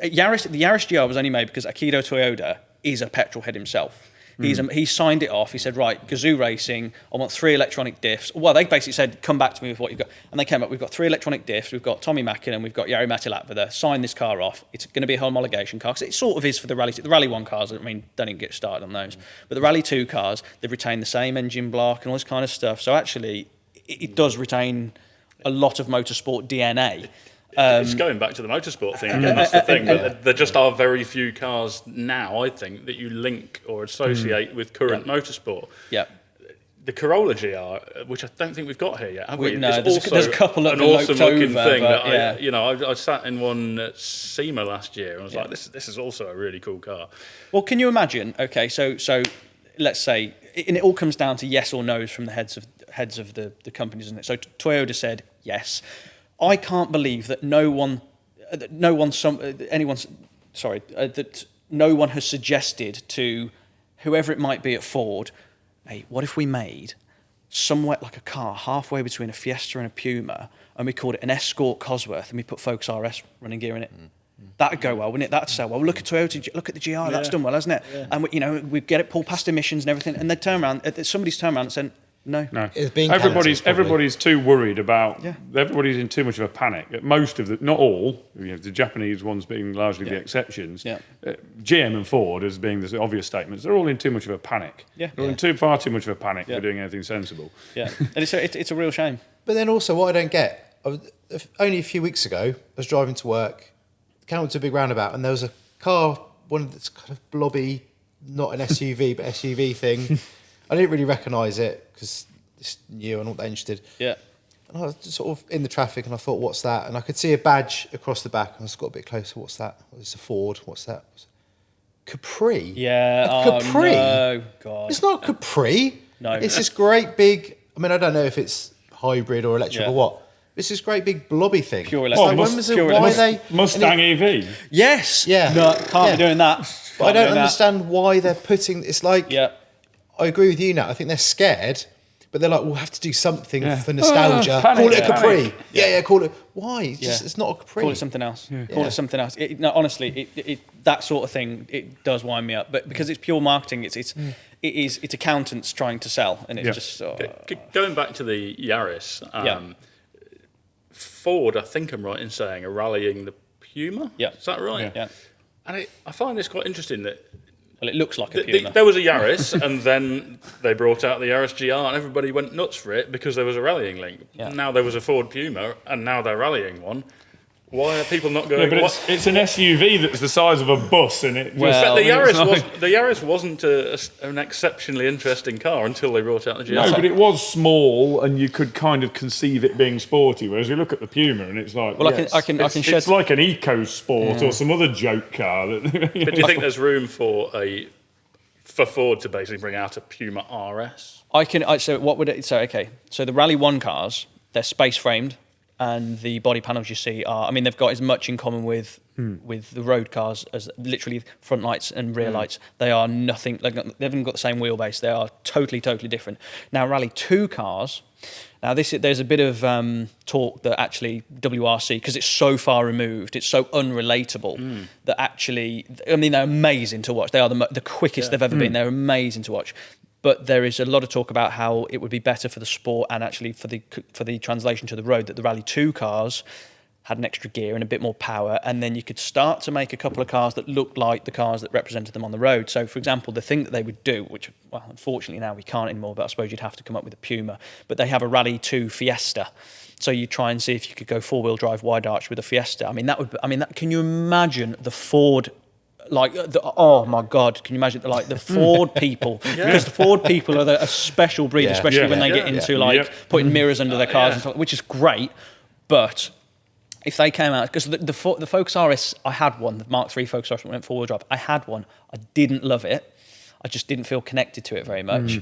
C: Yaris GR was only made because Akito Toyoda is a petrol head himself. He signed it off. He said, right, Gazoo Racing, I want 3 electronic diffs. Well, they basically said, come back to me with what you've got. And they came up, we've got 3 electronic diffs, we've got Tommy Mackin, and we've got Jari Matilatva. Sign this car off. It's going to be a homologation car, because it sort of is for the Rally. The Rally 1 cars, I mean, don't even get started on those. But the Rally 2 cars, they've retained the same engine block and all this kind of stuff. So actually, it does retain a lot of motorsport DNA.
A: It's going back to the motorsport thing again, that's the thing. There just are very few cars now, I think, that you link or associate with current motorsport.
C: Yeah.
A: The Corolla GR, which I don't think we've got here yet, have we?
C: No,
A: it's
C: there's a couple of
A: an awesome looking
C: over,
A: thing.
C: but,
A: I sat in one at SEMA last year and I was like, this is also a really cool car.
C: Well, can you imagine? Okay, so let's say, and it all comes down to yes or no's from the heads of the companies, isn't it? So Toyota said yes. I can't believe that no one has suggested to whoever it might be at Ford, hey, what if we made somewhere like a car halfway between a Fiesta and a Puma, and we called it an Escort Cosworth, and we put Focus RS running gear in it? That'd go well, wouldn't it? That'd sell well. Look at Toyota, look at the GR, that's done well, hasn't it? Yeah. And we get it pulled past emissions and everything, and they turn around, somebody's turned around and said, No.
D: It's being
B: Everybody's too worried about.
C: Yeah.
B: Everybody's in too much of a panic. Most of the, not all, the Japanese ones being largely the exceptions.
C: Yeah.
B: GM and Ford as being the obvious statements. They're all in too much of a panic.
C: Yeah.
B: They're in far too much of a panic for doing anything sensible.
C: Yeah, and it's a real shame.
D: But then also, what I don't get, only a few weeks ago, I was driving to work, came up to a big roundabout, and there was a car, one of this kind of blobby, not an SUV, but SUV thing. I didn't really recognise it because it's new and not that interested.
C: Yeah.
D: And I was just sort of in the traffic, and I thought, what's that? And I could see a badge across the back, and I just got a bit closer. What's that? It's a Ford. What's that? Capri.
C: Yeah.
D: A Capri.
C: Oh, no, God.
D: It's not a Capri.
C: No.
D: It's this great big. I mean, I don't know if it's hybrid or electric or what. It's this great big blobby thing.
C: Pure
D: It's
C: electric.
D: like, when was it? Why are they
B: Mustang EV.
C: Yes.
D: Yeah.
C: No, can't be doing that.
D: But I don't understand why they're putting. It's like.
C: Yeah.
D: I agree with you now. I think they're scared, but they're like, we'll have to do something for nostalgia.
B: Panic,
D: call it a Capri.
B: panic.
D: Yeah. Call it. Why? It's not a Capri.
C: Call it something else. Call it something else. No, honestly, that sort of thing, it does wind me up. But because it's pure marketing, it's accountants trying to sell, and it's just.
A: Going back to the Yaris, Ford, I think I'm right in saying, are rallying the Puma.
C: Yeah.
A: Is that right?
C: Yeah.
A: And I find this quite interesting that.
C: Well, it looks like a Puma.
A: There was a Yaris, and then they brought out the Yaris GR, and everybody went nuts for it because there was a rallying link.
C: Yeah.
A: Now there was a Ford Puma, and now they're rallying one. Why are people not going?
B: Yeah, but it's an SUV that's the size of a bus, and it.
C: Well,
A: But the Yaris wasn't an exceptionally interesting car until they brought out the GR.
B: No, but it was small, and you could kind of conceive it being sporty. Whereas you look at the Puma, and it's like,
C: Well, I can shed.
B: it's like an eco sport or some other joke car.
A: But do you think there's room for Ford to basically bring out a Puma RS?
C: So what would it? So okay. So the Rally 1 cars, they're space framed, and the body panels you see are. I mean, they've got as much in common with the road cars as literally front lights and rear lights. They are nothing. Like, they haven't got the same wheelbase. They are totally different. Now Rally 2 cars. Now there's a bit of talk that actually WRC, because it's so far removed, it's so unrelatable that actually, I mean, they're amazing to watch. They are the quickest they've ever been. They're amazing to watch. But there is a lot of talk about how it would be better for the sport and actually for the translation to the road, that the Rally 2 cars had an extra gear and a bit more power, and then you could start to make a couple of cars that looked like the cars that represented them on the road. So, for example, the thing that they would do, which, well, unfortunately now we can't anymore, but I suppose you'd have to come up with a Puma, but they have a Rally 2 Fiesta. So you try and see if you could go four-wheel drive wide arch with a Fiesta. Can you imagine the Ford? Oh my God! Can you imagine the Ford people? Because the Ford people are a special breed, especially when they get into putting mirrors under their cars, and stuff, which is great. But if they came out, because the Focus RS, I had one, the Mark III Focus RS went four-wheel drive. I had one. I didn't love it. I just didn't feel connected to it very much.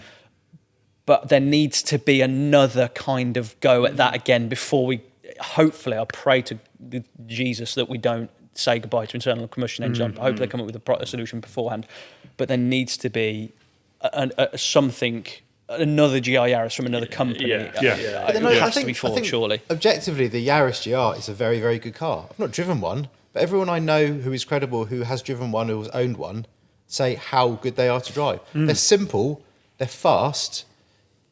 C: But there needs to be another kind of go at that again before we. Hopefully, I pray to Jesus that we don't say goodbye to internal combustion engines. I hope they come up with a solution beforehand. But there needs to be something, another GR Yaris from another company.
B: Yeah.
D: But then
C: It
D: I
C: has to be
D: think
C: Ford, surely.
D: Objectively, the Yaris GR is a very, very good car. I've not driven one, but everyone I know who is credible, who has driven one, who has owned one, say how good they are to drive. They're simple, they're fast,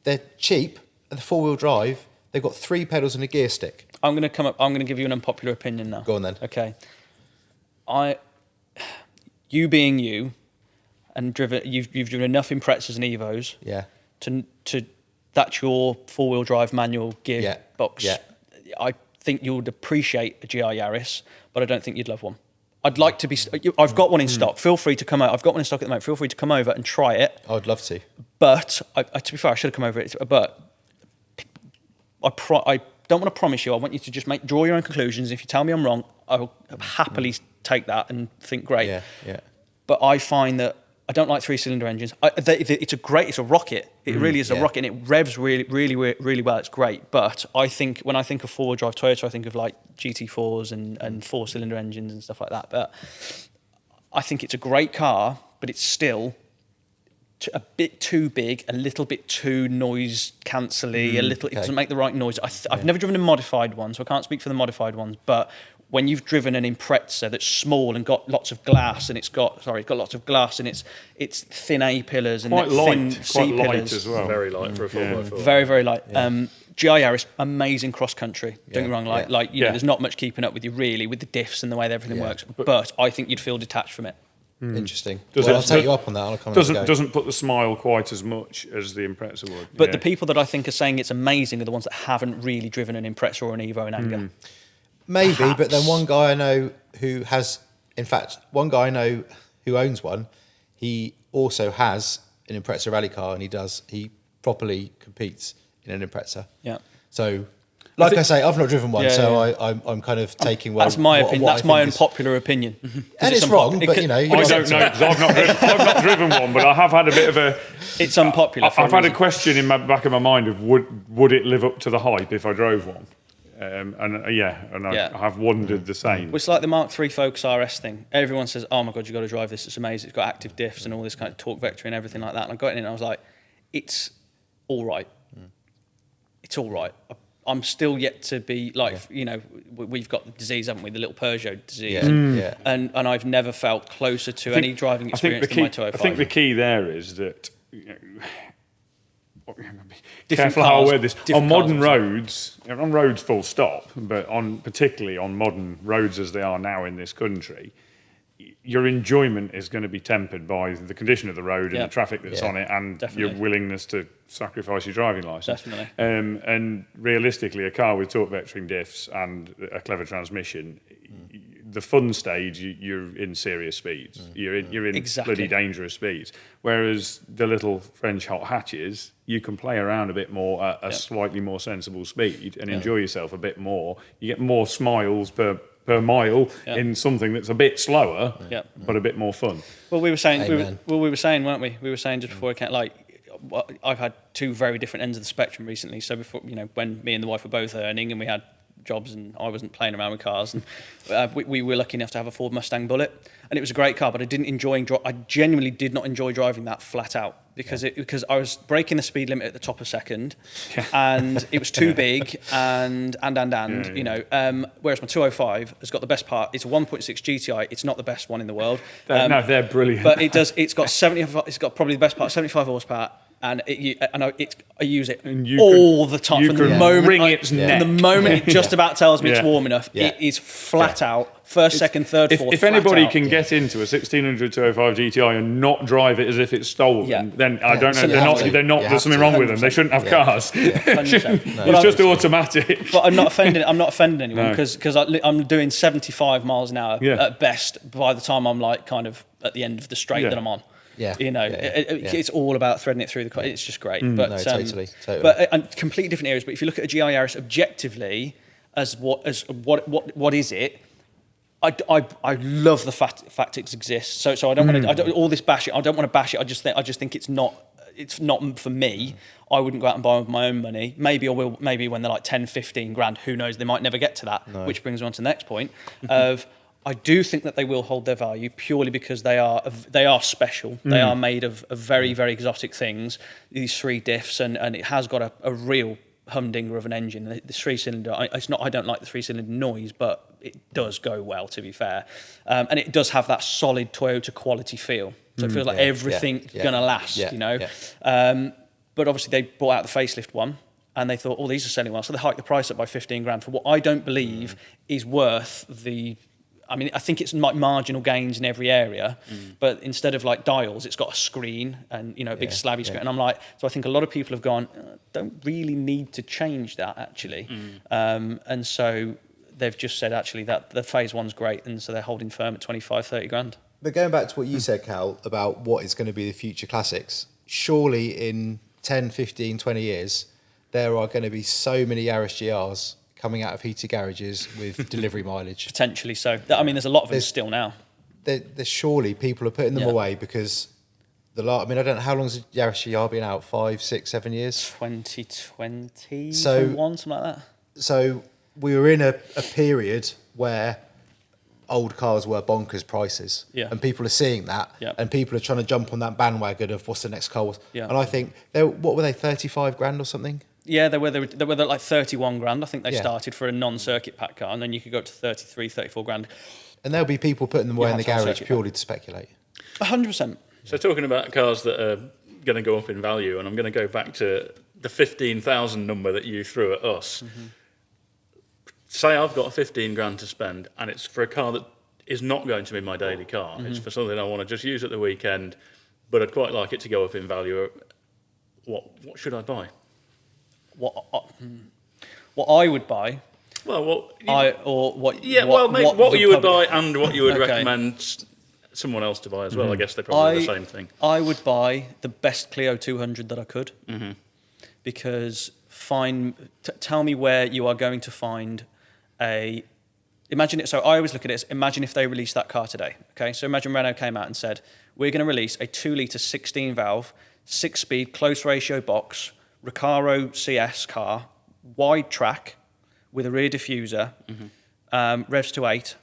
D: they're cheap, and the four-wheel drive. They've got 3 pedals and a gear stick.
C: I'm going to give you an unpopular opinion now.
D: Go on then.
C: Okay. You being you, and you've driven enough Imprezas and Evos.
D: Yeah.
C: To that's your four-wheel drive manual gearbox.
D: Yeah.
C: I think you would appreciate a GR Yaris, but I don't think you'd love one. I'd like to be. I've got one in stock. Feel free to come out. I've got one in stock at the moment. Feel free to come over and try it.
D: I'd love to.
C: But to be fair, I should have come over it. But I don't want to promise you. I want you to just draw your own conclusions. If you tell me I'm wrong, I'll happily take that and think great.
D: Yeah.
C: But I find that I don't like 3-cylinder engines. It's a rocket. It really is a rocket, and it revs really well. It's great. But I think when I think of four-wheel drive Toyota, I think of like GT4s and 4-cylinder engines and stuff like that. But I think it's a great car, but it's still a bit too big, a little bit too noise cancelly, it doesn't make the right noise. I've never driven a modified one, so I can't speak for the modified ones, but when you've driven an Impreza that's small and got lots of glass, and it's got lots of glass, and it's thin A pillars and
B: Quite
C: thin
B: light,
C: C
B: quite light
C: pillars.
B: as well.
A: Very light for a 4x4.
C: Very, very light. GI Yaris, amazing cross country. Don't get me wrong, you know,
B: Yeah.
C: there's not much keeping up with you really with the diffs and the way that everything works. But I think you'd feel detached from it.
D: Interesting.
B: Does
D: Well,
B: it-
D: I'll take you up on that. I'll come and go.
B: Doesn't put the smile quite as much as the Impreza would.
C: But the people that I think are saying it's amazing are the ones that haven't really driven an Impreza or an Evo in anger.
D: Maybe, but then one guy I know who has, in fact, one guy I know who owns one, he also has an Impreza rally car, and he properly competes in an Impreza.
C: Yeah.
D: So, like I say, I've not driven one,
C: Yeah,
D: so
C: yeah.
D: I'm kind of taking
C: That's my
D: what-
C: opinion.
D: what I
C: That's my
D: think is-
C: unpopular opinion.
D: And it's wrong, but you know,
B: I don't know because I've not driven one, but I have had a bit of a.
C: It's unpopular. for
B: I've had a
C: reason.
B: question in my back of my mind of would it live up to the hype if I drove one? I have wondered the same.
C: Well, it's like the Mark III Focus RS thing. Everyone says, "Oh my god, you got to drive this! It's amazing. It's got active diffs and all this kind of torque vector and everything like that." And I got in and I was like, "It's all right. It's all right." I'm still yet to be like, you know, we've got the disease, haven't we? The little Peugeot disease.
D: Yeah.
C: And I've never felt closer to any driving experience than my 205.
B: I think the key there is that. You know,
C: Different
B: careful how I
C: cars,
B: word this.
C: different
B: On modern
C: cars,
B: roads, on roads full stop, but particularly on modern roads as they are now in this country, your enjoyment is going to be tempered by the condition of the road and the traffic that's on it, and
C: Definitely.
B: your willingness to sacrifice your driving license.
C: Definitely.
B: And realistically, a car with torque vectoring diffs and a clever transmission, the fun stage, you're in serious speeds. You're in
C: Exactly.
B: bloody dangerous speeds. Whereas the little French hot hatches, you can play around a bit more at a slightly more sensible speed and enjoy yourself a bit more. You get more smiles per mile in something that's a bit slower, but a bit more fun.
C: Well, we were saying,
D: Amen.
C: we were saying, weren't we? We were saying just before I came, I've had two very different ends of the spectrum recently. So before, you know, when me and the wife were both earning and we had jobs and I wasn't playing around with cars, and we were lucky enough to have a Ford Mustang Bullet, and it was a great car, but I genuinely did not enjoy driving that flat out because I was breaking the speed limit at the top of second, and it was too big and you know, whereas my 205 has got the best part. It's a 1.6 GTI. It's not the best one in the world.
B: No, they're brilliant.
C: But it's got probably the best part, 75 horsepower. And I use it all the time. From the moment
B: wring its neck.
C: From the moment it just about tells me it's warm enough,
D: Yeah.
C: it is flat out. First, second, third, fourth.
B: If
C: flat
B: anybody
C: out.
B: can get into a 1600 205 GTI and not drive it as if it's stolen, then I don't know.
C: So
B: They're not.
D: You
B: There's something
D: have to.
B: wrong with them. They shouldn't have cars.
C: 100%.
B: It's just automatic.
C: But I'm not offending anyone because I'm doing 75 miles an hour at best by the time I'm like kind of at the end of the straight that I'm on.
D: Yeah.
C: You know, it's all about threading it through the car. It's just great. But,
D: No, totally.
C: But and completely different areas. But if you look at a GI Yaris objectively, as what is it? I love the fact it exists. So I don't want to. All this bash it. I don't want to bash it. I just think it's not for me. I wouldn't go out and buy them with my own money. Maybe I will. Maybe when they're like 10, 15 grand. Who knows? They might never get to that. No. Which brings me on to the next point of. I do think that they will hold their value purely because they are special. They are made of very, very exotic things. These three diffs, and it has got a real humdinger of an engine. The 3-cylinder, I don't like the 3-cylinder noise, but it does go well, to be fair. And it does have that solid Toyota quality feel. So it feels like everything's gonna last, you know.
D: Yeah.
C: But obviously they brought out the facelift one. And they thought, these are selling well. So they hiked the price up by 15 grand for what I don't believe is worth the. I mean, I think it's like marginal gains in every area, but instead of like dials, it's got a screen and, you know, a big slabby screen. And I'm like, so I think a lot of people have gone, don't really need to change that actually. And so they've just said actually that the phase one's great. And so they're holding firm at 25, 30 grand.
D: But going back to what you said, Cal, about what is going to be the future classics, surely in 10, 15, 20 years, there are going to be so many Yaris GRs coming out of heated garages with delivery mileage.
C: Potentially so. I mean, there's a lot of them still now.
D: There's surely people are putting them away because I don't know, how long has Yaris GR been out? 5, 6, 7 years?
C: 2020,
D: So-
C: 21, something like that.
D: So we were in a period where old cars were bonkers prices.
C: Yeah.
D: And people are seeing that.
C: Yeah.
D: And people are trying to jump on that bandwagon of what's the next car.
C: Yeah.
D: And I think, what were they, 35 grand or something?
C: Yeah, they were like 31 grand. I think they
D: Yeah.
C: started for a non-circuit pack car, and then you could go up to 33, 34 grand.
D: And there'll be people putting them away in the
C: have to have
D: garage
C: circuit
D: purely to speculate.
C: 100%.
A: So talking about cars that are going to go up in value, and I'm going to go back to the 15,000 number that you threw at us. Say I've got 15 grand to spend, and it's for a car that is not going to be my daily car. It's for something I want to just use at the weekend, but I'd quite like it to go up in value. What should I buy?
C: What I would buy,
A: Well,
C: what
A: you would buy and what you would
C: Okay.
A: recommend someone else to buy as well. I guess they're probably the same thing.
C: I would buy the best Clio 200 that I could, because tell me where you are going to find imagine it. So I always look at it as, imagine if they released that car today. Okay, so imagine Renault came out and said, we're going to release a 2-litre 16-valve, 6-speed, close ratio box, Recaro CS car, wide track, with a rear diffuser, revs to 8.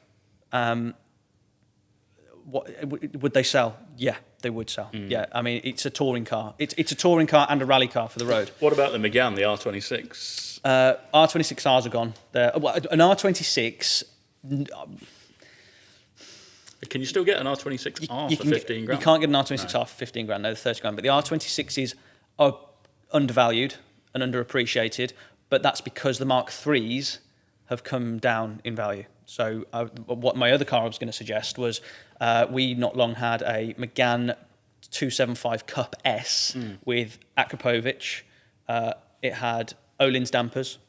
C: Would they sell? Yeah, they would sell. Yeah, I mean, it's a touring car. It's a touring car and a rally car for the road.
A: What about the Megane, the R26?
C: R26Rs are gone. An R26...
A: Can you still get an R26R for 15 grand?
C: You can't get an R26R for 15 grand, no, the 30 grand. But the R26s are undervalued and underappreciated, but that's because the Mark IIIs have come down in value. So what my other car I was going to suggest was we not long had a Megane 275 Cup S with Akrapovic. It had Öhlins dampers.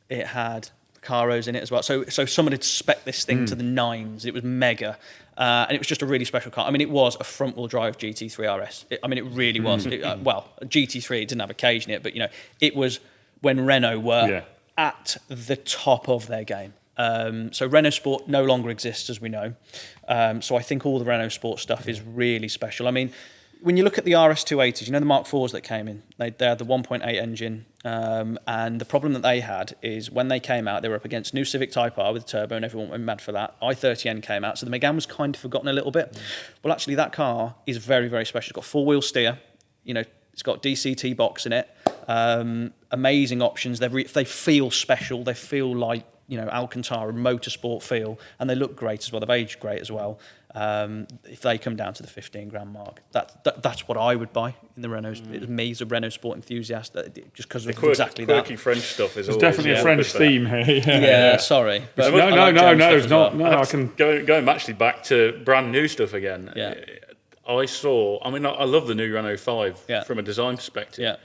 C: It had Recaros in it as well. So someone had spec'd this thing to the nines. It was mega. And it was just a really special car. I mean, it was a front-wheel drive GT3 RS. It really was. A GT3, it didn't have a cage in it, but, it was when Renault were at the top of their game. So Renault Sport no longer exists, as we know. So I think all the Renault Sport stuff is really special. I mean, when you look at the RS280s, the Mark IVs that came in, they had the 1.8 engine. And the problem that they had is when they came out, they were up against new Civic Type R with turbo, and everyone went mad for that. i30N came out, so the Megane was kind of forgotten a little bit. Well, actually, that car is very, very special. It's got four-wheel steer. It's got DCT box in it. Amazing options. They feel special. They feel like Alcantara motorsport feel, and they look great as well. They've aged great as well. If they come down to the 15 grand mark, that's what I would buy in the Renault. It's me as a Renault Sport enthusiast, just because of exactly that.
A: Quirky French stuff is
B: There's
A: always,
B: definitely a French theme here.
C: Yeah, sorry. But I like
B: No,
C: German stuff
B: it's
C: as
B: not.
C: well.
B: No, I can.
A: Going actually back to brand new stuff again.
C: Yeah.
A: I love the new Renault 5
C: Yeah.
A: from a design perspective.
C: Yeah.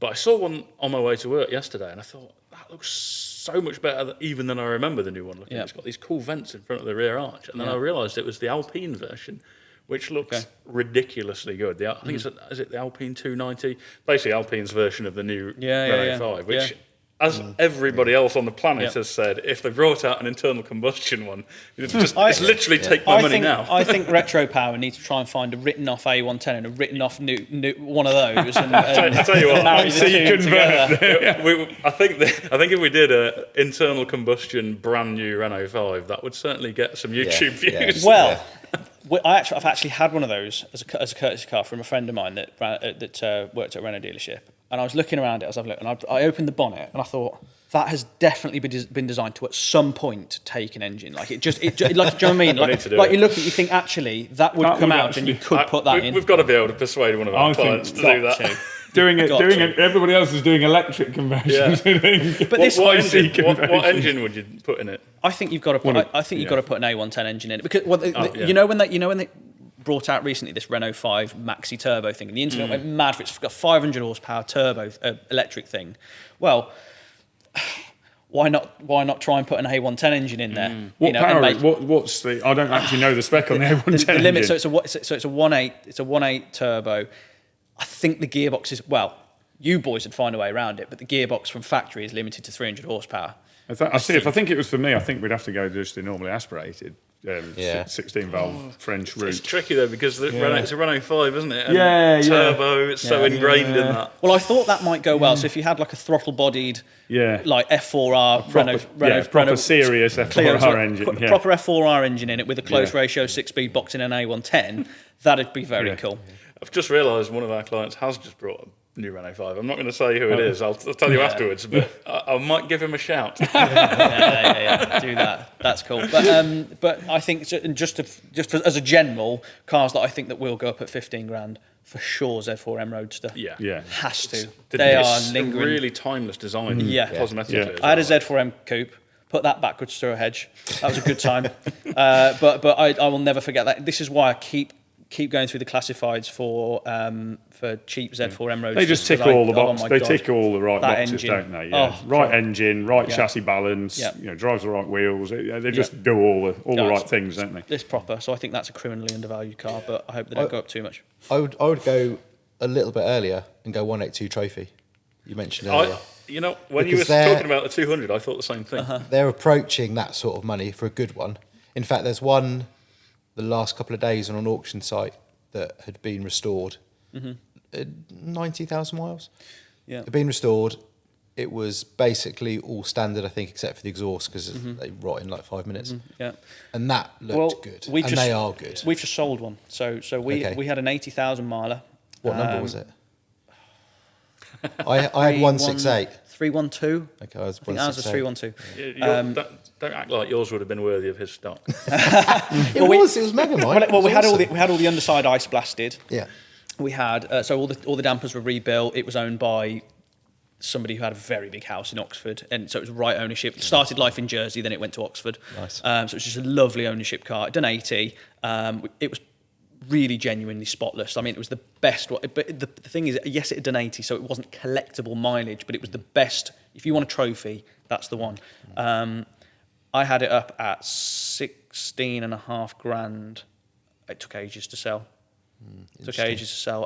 A: But I saw one on my way to work yesterday, and I thought that looks so much better even than I remember the new one looking.
C: Yeah.
A: It's got these cool vents in front of the rear arch, and then I realised it was the Alpine version, which looks ridiculously good. I think is it the Alpine 290? Basically, Alpine's version of the new Renault 5, which, as everybody else on the planet has said, if they brought out an internal combustion one, it's literally take my money now.
C: I think Retropower needs to try and find a written-off A110 and a written-off new one of those, and
A: I tell you what,
C: marry the two together.
A: I think if we did an internal combustion brand new Renault 5, that would certainly get some YouTube views.
C: Well, I've actually had one of those as a courtesy car from a friend of mine that worked at a Renault dealership. And I was looking around it, I was having a look, and I opened the bonnet, and I thought, that has definitely been designed to at some point take an engine. Like do you know what I mean? You look at it, you think actually that would come out, and you could put that in.
A: We've got to be able to persuade one of our clients to do that.
B: Everybody else is doing electric conversions.
C: But
A: what engine would you put in it?
C: I think you've got to put. You've got to put an A110 engine in it because when they brought out recently this Renault 5 Maxi Turbo thing, and the internet went mad for it. It's got 500 horsepower turbo electric thing. Well, why not try and put an A110 engine in there?
B: What power? What's the? I don't actually know the spec on the A110
C: the limit.
B: engine.
C: So it's a 1.8. It's a 1.8 turbo. I think the gearbox is you boys would find a way around it, but the gearbox from factory is limited to 300 horsepower.
B: If I think it was for me, I think we'd have to go just the normally aspirated 16-valve French route.
A: It's tricky though because it's a Renault 5, isn't it?
B: And
A: turbo. It's so ingrained in that.
C: Well, I thought that might go well. So if you had like a throttle-bodied, like F4R
B: proper serious F4R engine,
C: proper F4R engine in it with a close ratio 6-speed box in an A110, that'd be very cool.
A: I've just realised one of our clients has just brought new Renault 5. I'm not going to say who it is. I'll tell you afterwards, but I might give him a shout.
C: Do that. That's cool. But I think just as a general, cars that I think that will go up at 15 grand for sure. Z4M Roadster.
A: Yeah.
C: Has to.
A: They
C: They are
A: are
C: lingering.
A: really timeless design. Cosmetically.
B: Yeah.
C: I had a Z4M coupe. Put that backwards through a hedge. That was a good time. But I will never forget that. This is why I keep going through the classifieds for cheap Z4M Roadsters.
B: They just tick all the boxes. They
C: God.
B: tick all the right
C: That
B: boxes,
C: engine.
B: don't they? Yeah.
C: Oh,
B: right
C: God.
B: engine, right
C: Yeah.
B: chassis balance.
C: Yeah.
B: Drives the right wheels. They just do all the right things, don't they?
C: It's proper. So I think that's a criminally undervalued car. But I hope they don't go up too much.
D: I would go a little bit earlier and go 182 Trophy. You mentioned earlier.
A: When you were
D: Because they're-
A: talking about the 200, I thought the same thing.
D: They're approaching that sort of money for a good one. In fact, there's one the last couple of days on an auction site that had been restored. 90,000 miles.
C: Yeah.
D: Had been restored. It was basically all standard, I think, except for the exhaust because they rot in like 5 minutes.
C: Yeah.
D: And that looked good. And they are good.
C: We've just sold one. So we had an 80,000 miler.
D: What number was it? I had 168.
C: 312.
D: Okay, I was
C: I think ours was
D: 168.
C: 312.
A: Don't act like yours would have been worthy of his stock.
D: It was mega, mate.
C: Well, we had all the underside ice blasted.
D: Yeah.
C: We had so all the dampers were rebuilt. It was owned by somebody who had a very big house in Oxford, and so it was right ownership. It started life in Jersey, then it went to Oxford.
D: Nice.
C: So it was just a lovely ownership car. It done 80. It was really genuinely spotless. I mean, it was the best. But the thing is, yes, it had done 80, so it wasn't collectible mileage, but it was the best. If you want a trophy, that's the one. I had it up at 16.5 grand. It took ages to sell.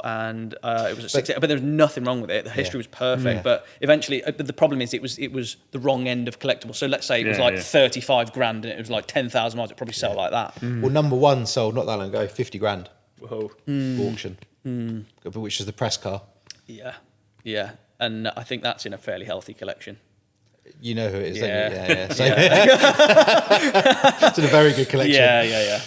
C: And it was at 16, but there was nothing wrong with it. The history was perfect, but eventually the problem is it was the wrong end of collectible. So let's say it was 35 grand and it was like 10,000 miles. It'd probably sell like that.
D: Well, number one sold not that long ago, 50 grand
A: Whoa.
D: auction, which is the press car.
C: Yeah, and I think that's in a fairly healthy collection.
D: You know who it is,
C: Yeah.
D: don't you? Yeah. So, it's in a very good collection.
C: Yeah.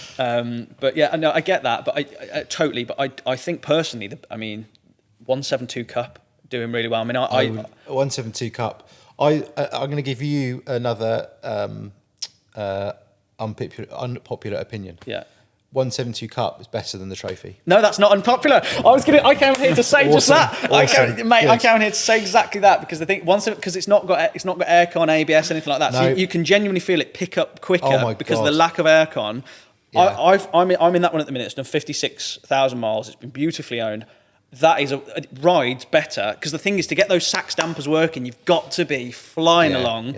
C: But yeah, no, I get that, but I totally. But I think personally, 172 Cup doing really well. I mean, I
D: 172 Cup. I'm going to give you another unpopular opinion.
C: Yeah.
D: 172 Cup is better than the trophy.
C: No, that's not unpopular. I came here to say just that. I came here to say exactly that because the thing because it's not got aircon, ABS, anything like that.
D: No.
C: So you can genuinely feel it pick up quicker because of the lack of aircon.
D: Yeah.
C: I'm in that one at the minute. It's done 56,000 miles. It's been beautifully owned. That is it rides better because the thing is to get those sax dampers working, you've got to be flying along.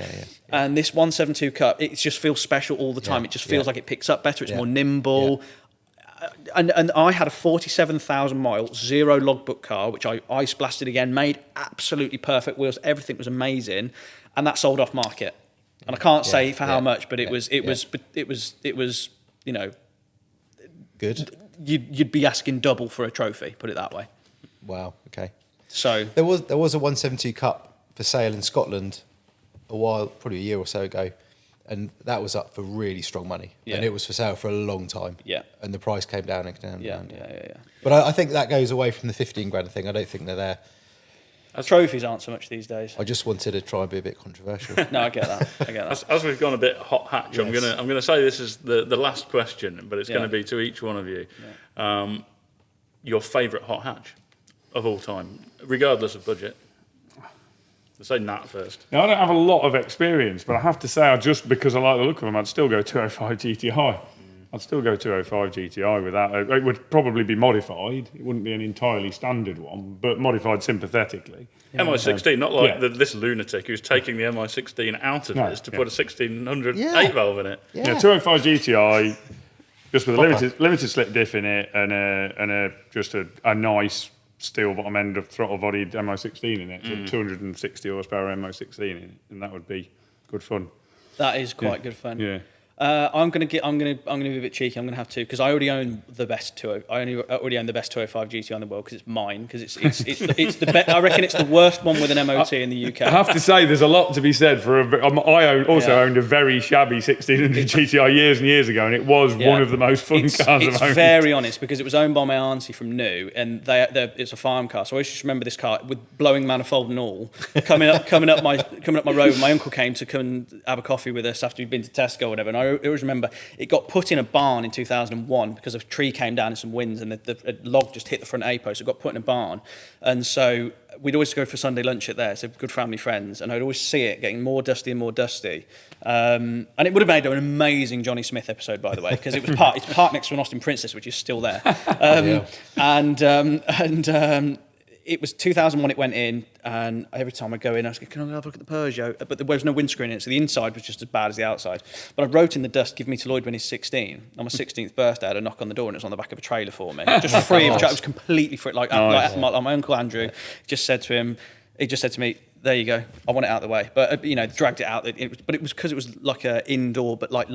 C: And this 172 Cup, it just feels special all the time. It just feels like it picks up better. It's more nimble. And I had a 47,000 mile zero logbook car, which I ice blasted again, made absolutely perfect wheels. Everything was amazing, and that sold off market. And I can't say for how much, but it was
D: Good.
C: You'd be asking double for a trophy. Put it that way.
D: Wow. Okay.
C: So
D: There was a 172 Cup for sale in Scotland probably a year or so ago, and that was up for really strong money.
C: Yeah.
D: And it was for sale for a long time.
C: Yeah.
D: And the price came down and down.
C: yeah.
D: But I think that goes away from the 15 grand thing. I don't think they're there.
C: Trophies aren't so much these days.
D: I just wanted to try and be a bit controversial.
C: No, I get that.
A: As we've gone a bit hot hatch, I'm
D: Yes.
A: gonna say this is the last question, but it's
C: Yeah.
A: going to be to each one of you. Your favourite hot hatch of all time, regardless of budget. Let's say Nat first.
B: Now, I don't have a lot of experience, but I have to say, just because I like the look of them, I'd still go 205 GTI. I'd still go 205 GTI with that. It would probably be modified. It wouldn't be an entirely standard one, but modified sympathetically.
A: MI16, not like this lunatic who's taking the MI16 out of his to put a 1600 8 valve in it.
B: Yeah, 205 GTI, just with a limited slip diff in it and just a nice steel bottom end of throttle bodied MI16 in it. So 260 horsepower MI16 in it, and that would be good fun.
C: That is quite good fun.
B: Yeah.
C: I'm gonna be a bit cheeky. I'm gonna have to, because I already own the best already own the best 205 GTI in the world, because it's mine. Because it's the best. I reckon it's the worst one with an MOT in the UK.
B: I have to say, there's a lot to be said for. I owned a very shabby 1600 GTI years and years ago, and it was one of the most fun cars I've owned.
C: It's very honest, because it was owned by my auntie from New, and it's a farm car. So I always just remember this car with blowing manifold and all coming up my road. My uncle came to come and have a coffee with us after we'd been to Tesco or whatever, and I always remember it got put in a barn in 2001 because a tree came down in some winds, and a log just hit the front A post. It got put in a barn, and so we'd always go for Sunday lunch at there. So good family friends, and I'd always see it getting more dusty and more dusty. And it would have made an amazing Johnny Smith episode, by the way, because it's parked next to an Austin Princess, which is still there. It was 2001 it went in, and every time I go in, I was like, can I have a look at the Peugeot? But there was no windscreen in it, so the inside was just as bad as the outside. But I wrote in the dust, give me to Lloyd when he's 16. On my 16th birthday, I had a knock on the door, and it was on the back of a trailer for me. Just free of charge. It was completely free. Like my Uncle Andrew just said to me, there you go, I want it out of the way. But, dragged it out. But it was because it was like an indoor, but like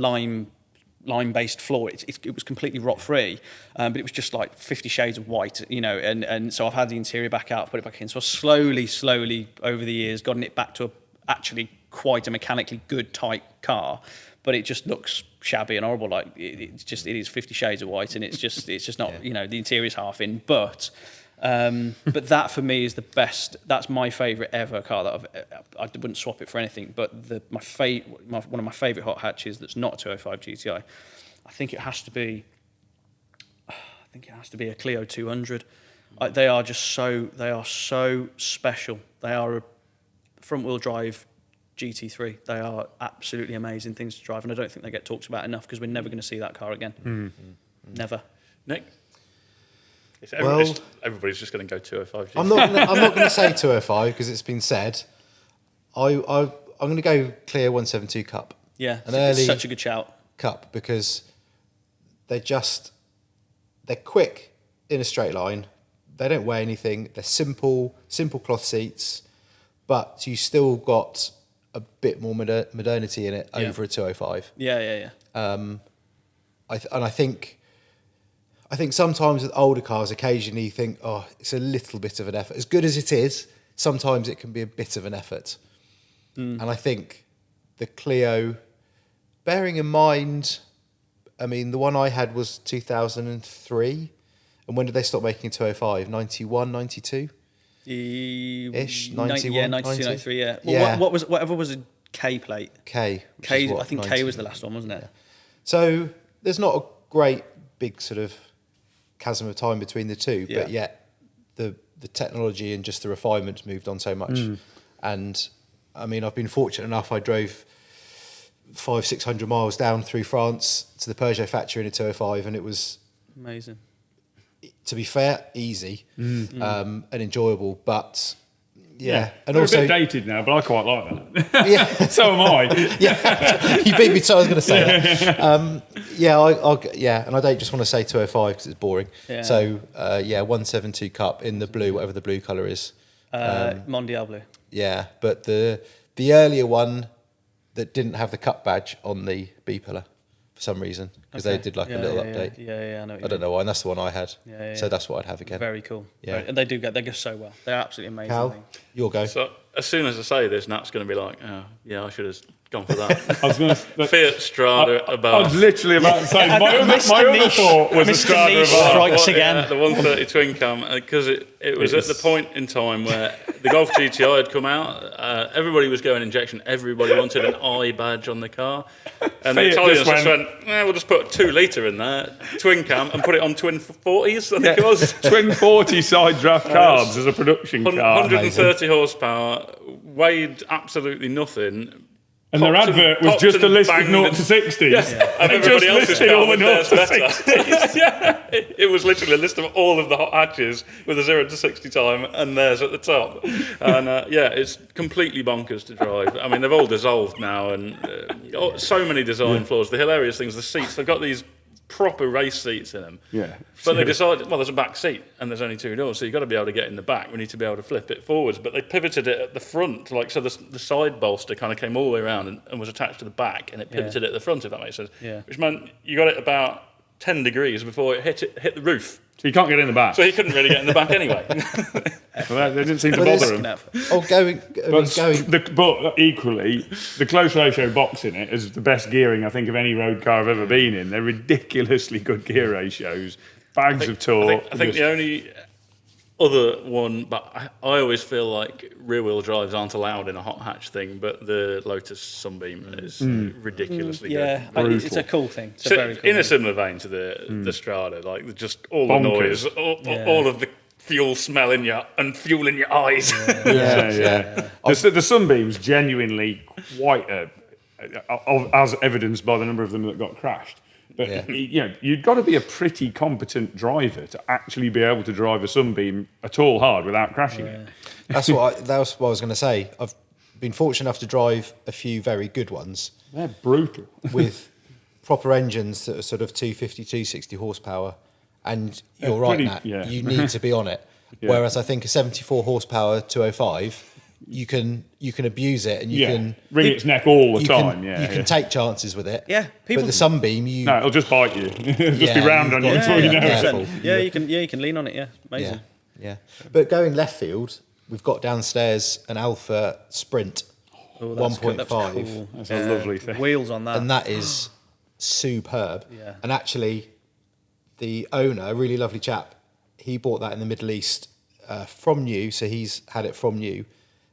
C: lime-based floor. It was completely rot-free, but it was just like 50 shades of white, and so I've had the interior back out, put it back in. So I've slowly over the years gotten it back to actually quite a mechanically good, tight car, but it just looks shabby and horrible. Like it is 50 shades of white, and it's just not, the interior's half in, but that for me is the best. That's my favourite ever car that I wouldn't swap it for anything. But one of my favourite hot hatches that's not a 205 GTI, I think it has to be a Clio 200. They are so special. They are a front wheel drive GT3. They are absolutely amazing things to drive, and I don't think they get talked about enough, because we're never going to see that car again. Never.
A: Nick? Everybody's just going to go 205.
D: I'm not going to say 205 because it's been said. I'm going to go Clio 172 Cup.
C: Yeah, it's such a good shout.
D: Cup, because they're quick in a straight line. They don't weigh anything. They're simple cloth seats, but you still got a bit more modernity in it over a 205.
C: Yeah.
D: I think sometimes with older cars, occasionally you think, oh, it's a little bit of an effort. As good as it is, sometimes it can be a bit of an effort. And I think the Clio, bearing in mind, I mean, the one I had was 2003. And when did they stop making 205? 91, 92? Ish, 91,
C: yeah, 92, 93, yeah. Well, whatever was a K plate?
D: K.
C: I think 90. K was the last one, wasn't it?
D: Yeah. So there's not a great big sort of chasm of time between the two, but yet the technology and just the refinement moved on so much. And I mean, I've been fortunate enough, I drove 500-600 miles down through France to the Peugeot factory in a 205, and it was
C: amazing.
D: To be fair, easy and enjoyable, but and
B: they're
D: also
B: a bit dated now, but I quite like that.
D: Yeah,
B: so am I.
D: You beat me to. I was going to say that. And I don't just want to say 205 because it's boring.
C: Yeah.
D: So 172 Cup in the blue, whatever the blue colour is.
C: Mondial blue.
D: Yeah, but the earlier one that didn't have the Cup badge on the B pillar for some reason, because they did like a little update.
C: Yeah, I know.
D: I don't know why, and that's the one I had.
C: Yeah.
D: So that's what I'd have again.
C: Very cool.
D: Yeah.
C: And they go so well. They're absolutely amazing.
D: Cal, your go.
A: So as soon as I say this, Nat's going to be like, oh, yeah, I should have gone for that.
B: I was going to
A: Fiat Strada
B: I
A: Abarth.
B: was literally about to say, my other thought was a Strada
C: Niche
B: Abarth.
C: strikes again.
A: The 130 twin cam, because it was at the point in time where the Golf GTI had come out. Everybody was going injection. Everybody wanted an I badge on the car. And the
B: Fiat
A: Italians
B: just
A: just went, we'll just put a 2 litre in there, twin cam, and put it on twin 40s, I think it was.
B: Twin 40 side draft carbs as a production car.
A: 130 horsepower, weighed absolutely nothing.
B: And their advert was just a list of 0 to 60s.
A: Yeah. And everybody else's
B: listed all
A: car
B: the
A: was
B: 0
A: theirs
B: to
A: better.
B: 60s.
A: Yeah, it was literally a list of all of the hot hatches with a 0 to 60 time, and theirs at the top. And it's completely bonkers to drive. I mean, they've all dissolved now, and so many design flaws. The hilarious things, the seats, they've got these proper race seats in them.
B: Yeah.
A: But they decided, well, there's a back seat and there's only 2 doors, so you've got to be able to get in the back. We need to be able to flip it forwards. But they pivoted it at the front, like, so the side bolster kind of came all the way around and was attached to the back, and it pivoted it at the front, if that makes sense.
C: Yeah.
A: Which meant you got it about 10 degrees before it hit the roof.
B: So you can't get in the back.
A: So he couldn't really get in the back anyway.
B: Well, that didn't seem to
D: But
B: bother
D: it's-
B: him.
D: going.
B: But equally, the close ratio box in it is the best gearing I think of any road car I've ever been in. They're ridiculously good gear ratios, bags of torque.
A: I think the only other one, but I always feel like rear-wheel drives aren't allowed in a hot hatch thing, but the Lotus Sunbeam is ridiculously good.
C: It's a cool thing. It's a
A: So
C: very cool
A: in a
C: thing.
A: similar vein to the Strada, like just all
B: Bonkers.
A: the noise, all of the fuel smell in your and fuel in your eyes.
B: Yeah. The Sunbeam's genuinely quite as evidenced by the number of them that got crashed. But you've got to be a pretty competent driver to actually be able to drive a Sunbeam at all hard without crashing it.
D: That was what I was going to say. I've been fortunate enough to drive a few very good ones
B: They're brutal.
D: with proper engines that are sort of 250, 260 horsepower, and you're right,
B: pretty-
D: Nat,
B: yeah.
D: you need to be on it. Whereas I think a 74 horsepower 205, you can abuse it and you can
B: wring its neck all the
D: you
B: time.
D: can take chances with it.
C: Yeah, people-
D: But the Sunbeam,
B: No, it'll just bite you. It'll just be round on you
D: you've got-
B: before you know it.
D: careful.
C: You can lean on it. Yeah, amazing.
D: Yeah. But going left field, we've got downstairs an Alpha Sprint
C: Oh, that's good.
D: 1.5,
C: Cool.
B: That's a lovely thing.
C: Wheels on that.
D: and that is superb.
C: Yeah.
D: And actually, the owner, a really lovely chap, he bought that in the Middle East from new, so he's had it from new.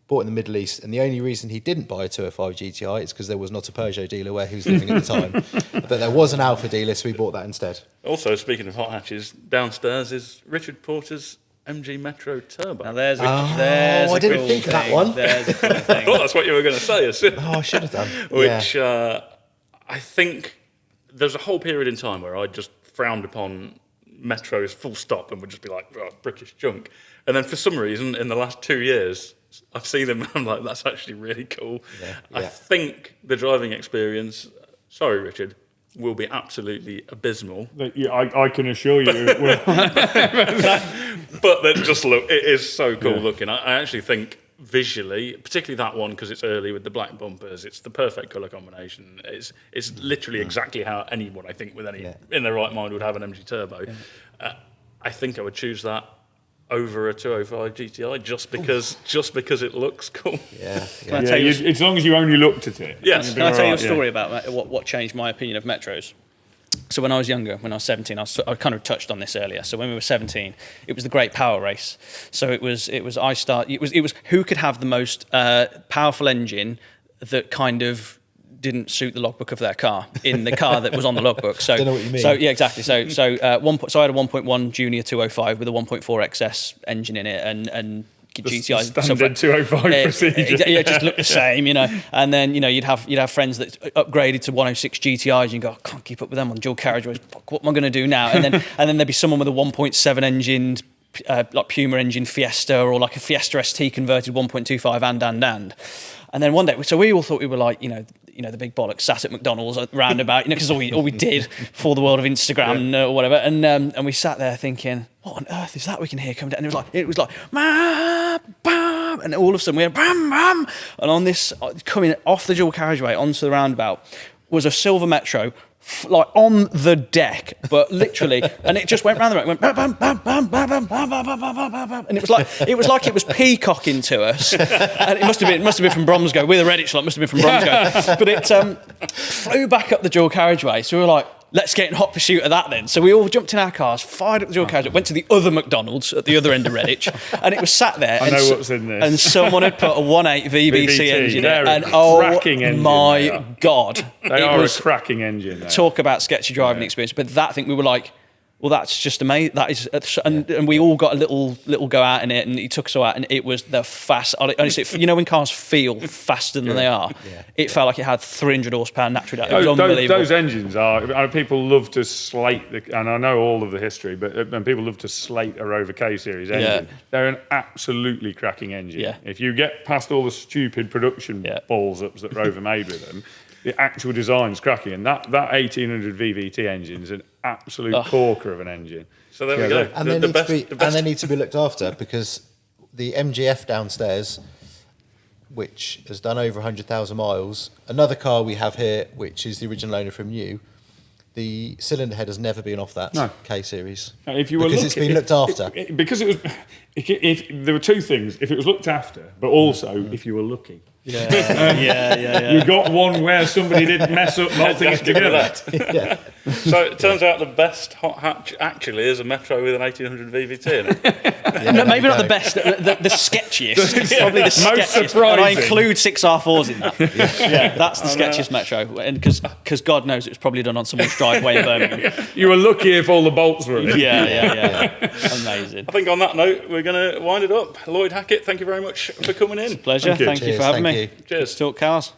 D: Bought in the Middle East, and the only reason he didn't buy a 205 GTI is because there was not a Peugeot dealer where he was living at the time. But there was an Alpha dealer, so he bought that instead.
A: Also, speaking of hot hatches, downstairs is Richard Porter's MG Metro Turbo.
C: Now there's a
D: I didn't
C: cool
D: think of that
C: thing.
D: one.
C: There's a cool
A: I
C: thing.
A: thought that's what you were going to say.
D: Oh, I should have done.
A: Which I think there's a whole period in time where I just frowned upon Metros full stop and would just be like, oh, British junk. And then for some reason, in the last 2 years, I've seen them and I'm like, that's actually really cool. I think the driving experience, sorry, Richard, will be absolutely abysmal.
B: I can assure you it will.
A: But then just look, it is so cool looking. I actually think visually, particularly that one because it's early with the black bumpers, it's the perfect colour combination. It's literally exactly how anyone, I think, with any in their right mind would have an MG Turbo. I think I would choose that over a 205 GTI just because it looks cool.
C: Can I tell you,
B: As long as you only looked at it.
A: Yes.
C: can I tell you a story about what changed my opinion of Metros? So when I was younger, when I was 17, I kind of touched on this earlier. So when we were 17, it was the Great Power Race. So it was who could have the most powerful engine that kind of didn't suit the logbook of their car in the car that was on the logbook. So
D: Don't know what you mean.
C: So yeah, exactly. So I had a 1.1 Junior 205 with a 1.4 XS engine in it, and GTI
B: Standard 205 procedure.
C: Yeah, just look the same, you know. And then you'd have friends that upgraded to 106 GTIs, and you go, I can't keep up with them on dual carriageways. Fuck, what am I going to do now? And then there'd be someone with a 1.7 engined, like Puma engine Fiesta, or like a Fiesta ST converted 1.25 and then one day, so we all thought we were like, the big bollocks sat at McDonald's at roundabout, because all we did for the world of Instagram or whatever, and we sat there thinking, what on earth is that we can hear coming down? And it was like bam, bam, and all of a sudden we had bam, bam, and on this coming off the dual carriageway onto the roundabout was a silver Metro. Like on the deck, but literally, and it just went round the road, went bam, bam, bam, bam, bam, bam, bam, bam, bam, bam, bam, bam, and it was like it was peacocking to us, and it must have been from Bromsgo with a Redditch lot, must have been from Bromsgo, but it flew back up the dual carriageway, so we were like, let's get in hot pursuit of that then. So we all jumped in our cars, fired up the dual carriageway, went to the other McDonald's at the other end of Redditch, and it was sat there.
B: I know what's in this.
C: And someone had put a 1.8 VBC engine in, and
B: cracking engine,
C: my God,
B: They are a cracking engine.
C: Talk about sketchy driving experience, but that thing we were like, well, that's just amazing. That is, and we all got a little go out in it, and he took us all out, and it was the fast. Honestly, when cars feel faster than they are, it felt like it had 300 horsepower naturally. It was unbelievable.
B: Those engines are. People love to slate and I know all of the history, but and people love to slate a Rover K series engine. They're an absolutely cracking engine.
C: Yeah.
B: If you get past all the stupid production balls ups that Rover made with them. the actual design's cracking. And that 1800 VVT engine is an absolute corker of an engine.
A: So there we go.
D: And they need to be looked after, because the MGF downstairs, which has done over 100,000 miles, another car we have here, which is the original owner from you, the cylinder head has never been off that K series.
B: If you were
D: because it's been looked after.
B: Because it was, if there were two things: if it was looked after, but also if you were lucky.
C: Yeah.
B: You got one where somebody didn't mess up both things together.
D: Yeah.
A: So it turns out the best hot hatch actually is a Metro with an 1800 VVT in it.
C: No, maybe not the best, the sketchiest. Probably the
B: Most
C: sketchiest.
B: surprising.
C: And I include 6R4s in that. Yeah, that's the sketchiest Metro. And because God knows it was probably done on someone's driveway in Birmingham.
B: You were lucky if all the bolts were in.
C: Yeah. Amazing.
A: I think on that note, we're going to wind it up. Lloyd Hackett, thank you very much for coming in.
C: Pleasure. Thank you for having me.
A: Cheers.
C: Talk cars.